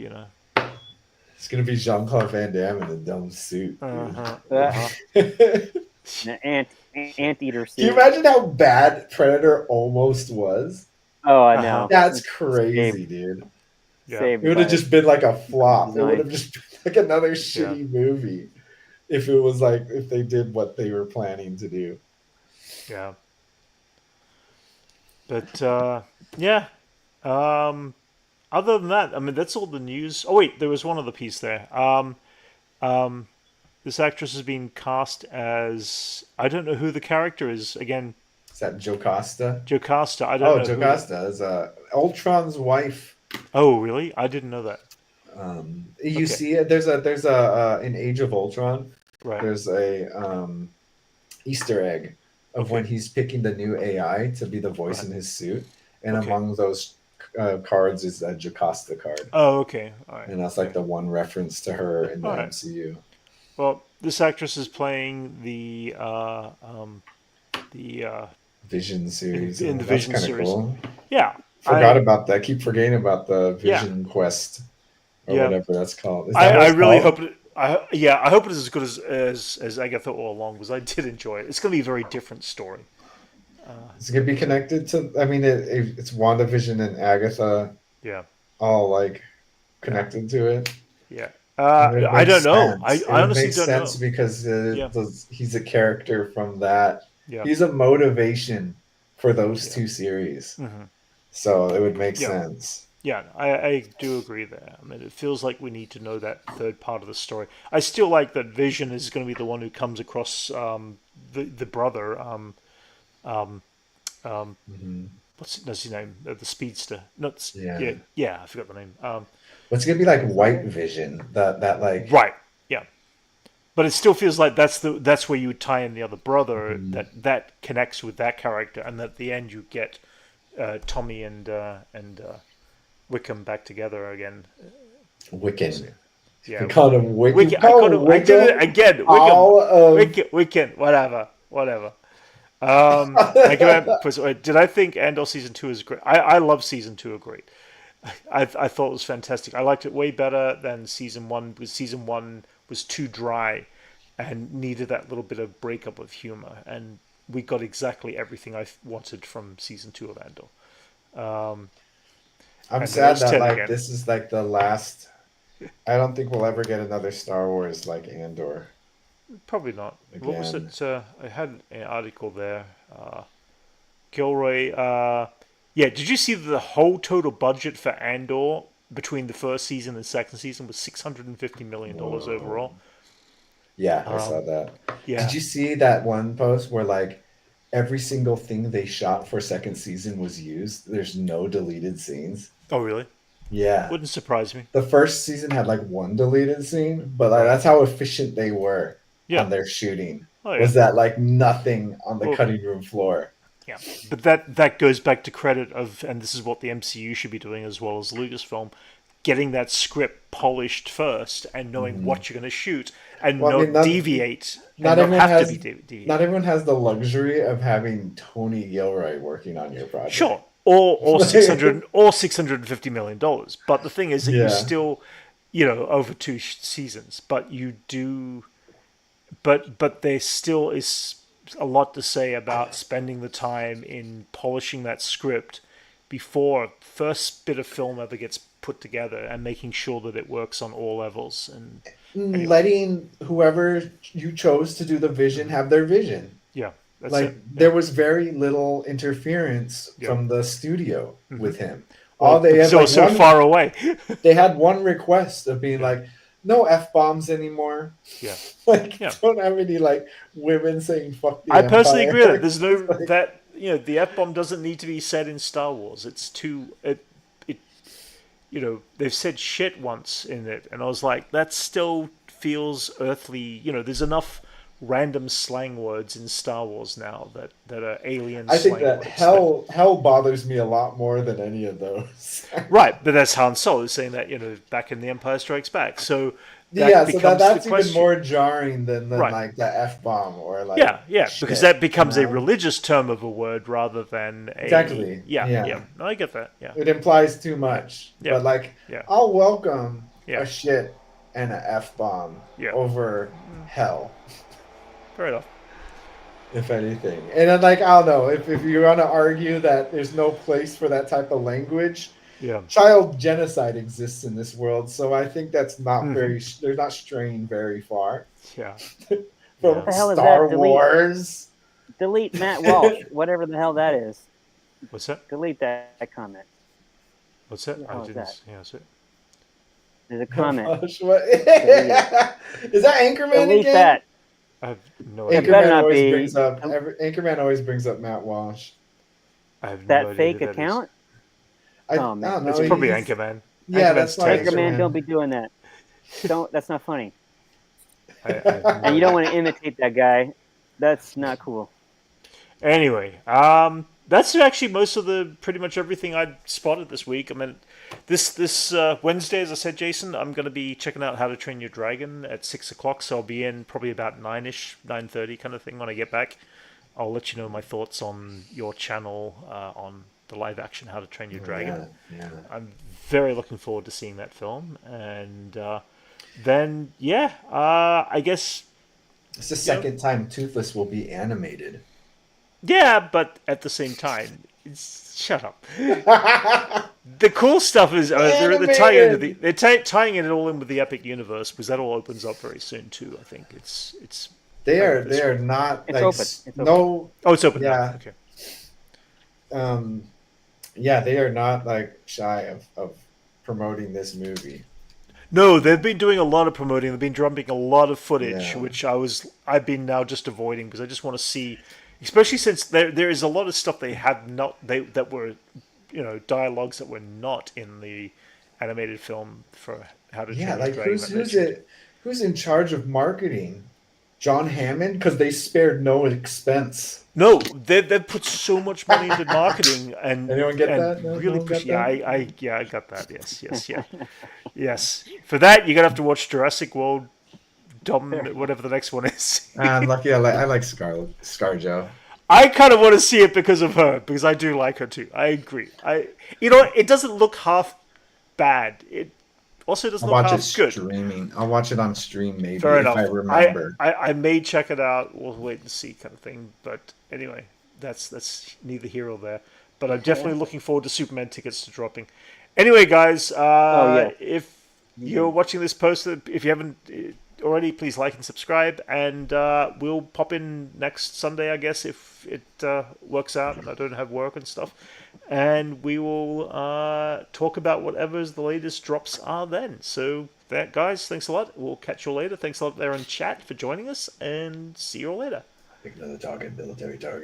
It's gonna be Jean-Claude Van Damme in a dumb suit. dude. Uh-huh. An anteater suit. Can you imagine how bad Predator almost was? Oh, I know. That's crazy, dude. Yeah. saved It would have by just been like a flop. It design. would have just been like another shitty movie if it was like if they did what they were planning to do. Yeah. But yeah. Um, other than that, I mean, that's all the news. Oh wait, there was one other piece there. Um, this actress has been cast as, I don't know who the character is. Again, Is that Jocasta? Jocasta. I don't Oh, know who it. Jocasta is Ultron's wife. Oh, really? I didn't know that. You Okay. see it. There's a in Age of Ultron. Right. There's a Easter egg of when he's picking the new AI to be the voice Right. in his suit, and Okay. among those cards is a Jocasta card, Oh, okay. All right. and that's like the one reference to her in the All right. MCU. Well, this actress is playing the Vision series. in the That's Vision kind of series. cool. Yeah. Forgot about that. Keep forgetting about the Yeah. Vision Quest or Yeah. whatever that's called. Is that what I it's really called? hope it. I hope it is as good as Agatha all along, because I did enjoy it. It's going to be a very different story. It's gonna be connected to. I mean, it's WandaVision and Agatha Yeah. all like connected to it. Yeah. It would I make don't know. sense. It I would honestly make don't know. sense because Yeah. he's a character from that. Yeah. He's a motivation for those Yeah. two series, Mhm. so it would make Yeah. sense. Yeah, I do agree there. I mean, it feels like we need to know that third part of the story. I still like that Vision is going to be the one who comes across the brother. Hmm. What's his name? The speedster. Not Yeah. yeah. I forgot the name. What's gonna be like White Vision? That like. Right. Yeah. But it still feels like that's where you would tie in the other brother, Mhm. that connects with that character, and at the end you get Tommy and Wickham back together again. Wiccan. Yeah, You call him Wiccan. Wiccan. I did it again. Wickham. All of Wiccan. Whatever. I did I think Andor season 2 is great? I love season 2 of great. I thought it was fantastic. I liked it way better than season 1, because season 1 was too dry and needed that little bit of breakup of humor, and we got exactly everything I wanted from season 2 of Andor. I'm And sad there's that 10 like again. this is like the last. I don't think we'll ever get another Star Wars like Andor. Probably not. What was Again. it? I had an article there. Gilroy. Yeah, did you see the whole total budget for Andor between the first season and second season was $650 million overall? Yeah, I saw that. Yeah. Did you see that one post where like every single thing they shot for second season was used? There's no deleted scenes. Oh, really? Yeah. Wouldn't surprise me. The first season had like one deleted scene, but like Right. that's how efficient they were Yeah. on their shooting. Oh, yeah. Was that like nothing on the Well, cutting room floor? yeah. But that goes back to credit of, and this is what the MCU should be doing as well as Lucasfilm, getting that script polished first and knowing what you're going to shoot and Well, I mean, not deviate and not not everyone have has to be deviate. not everyone has the luxury of having Tony Gilroy working on your project. Sure, or $650 million. But the thing is that Yeah. you still, over two seasons. But you do, but there still is a lot to say about spending the time in polishing that script before first bit of film ever gets put together, and making sure that it works on all levels. And anyway, Letting whoever you chose to do the vision have their vision. yeah, that's Like it. there was very little interference Yeah. from the studio with him. Well, All they had so like so one, far away. they had one request of being like, no F-bombs anymore. Yeah. Like Yeah. don't have any like women saying fuck the I personally Empire. agree with that. There's no It's like- that the F bomb doesn't need to be said in Star Wars. It's too it they've said shit once in it, and I was like, that still feels earthly. There's enough random slang words in Star Wars now that are alien. I think slang that words hell bothers me a lot more than any of those. right, but that's Han Solo saying that back in The Empire Strikes Back. So that Yeah, so becomes that's the even question. more jarring than Right. like the F-bomb or like Yeah, shit, because that becomes you a know? religious term of a word rather than a Exactly, Yeah, yeah. No, I get that. Yeah, It implies too much. Yeah. But like Yeah. I'll welcome Yeah. a shit and a F-bomb Yeah. over hell, fair enough. if anything. And then like I don't know, if you want to argue that there's no place for that type of language, Yeah. child genocide exists in this world, so I think that's not Mhm. very. They're not straying very far Yeah. from What the hell is Star that? Delete Wars. Matt Walsh, whatever the hell that is. What's that? Delete that comment. What's that? What the I hell is that? didn't. Yeah, that's it. There's a comment. What? Delete it. Is that Anchorman Delete again? that. I have no It idea. better Anchorman not always be brings up Anchorman always brings up Matt Walsh. I have no that idea fake who that is. account. I Oh man, don't know. It's probably He's, Anchorman. yeah, Anchorman's that's why terrible. Anchorman, don't be Anchorman. doing that. Don't. That's not funny. I have no And you don't idea. want to imitate that guy. That's not cool. Anyway, that's actually most of the pretty much everything I spotted this week. I mean, this Wednesday, as I said, Jason, I'm going to be checking out How to Train Your Dragon at 6 o'clock. So I'll be in probably about 9ish, 9:30 kind of thing when I get back. I'll let you know my thoughts on your channel on the live action How to Train Your Dragon. Yeah. I'm very looking forward to seeing that film, and then I guess It's the second time Toothless will be animated. yeah, but at the same time, shut up. The cool stuff is they're tying into Animated. tying it all in with the epic universe because that all opens up very soon too. I think it's They either are this they are week. not It's like open. It's open. no Oh, it's open yeah. now. Okay. Yeah, they are not like shy of promoting this movie. No, they've been doing a lot of promoting. They've been dumping a lot of footage, Yeah. which I've been now just avoiding because I just want to see, especially since there is a lot of stuff they had not that were, dialogues that were not in the animated film for How to Yeah, Train Your like Dragon. who's in charge of marketing? John Hammond, because they spared no expense. No, they've put so much money into marketing and Anyone get and that? No really one push. got Yeah, that? I got that. Yes. Yes. For that, you're gonna have to watch Jurassic World, whatever the next one is. I'm lucky. I like ScarJo. I kind of want to see it because of her, because I do like her too. I agree. It doesn't look half bad. It also doesn't I'll look watch it half good. streaming. I'll watch it on stream maybe Fair if enough. I remember. I may check it out. We'll wait and see, kind of thing. But anyway, that's neither here or there. But I'm definitely looking forward to Superman tickets to dropping. Anyway, guys, yeah. if you're watching this post, if you haven't already, please like and subscribe. And we'll pop in next Sunday, I guess, if it works out and I don't have work and stuff. And we will talk about whatever's the latest drops are then. So, that, guys, thanks a lot. We'll catch you later. Thanks a lot there in chat for joining us, and see you all later. Pick another target, military target.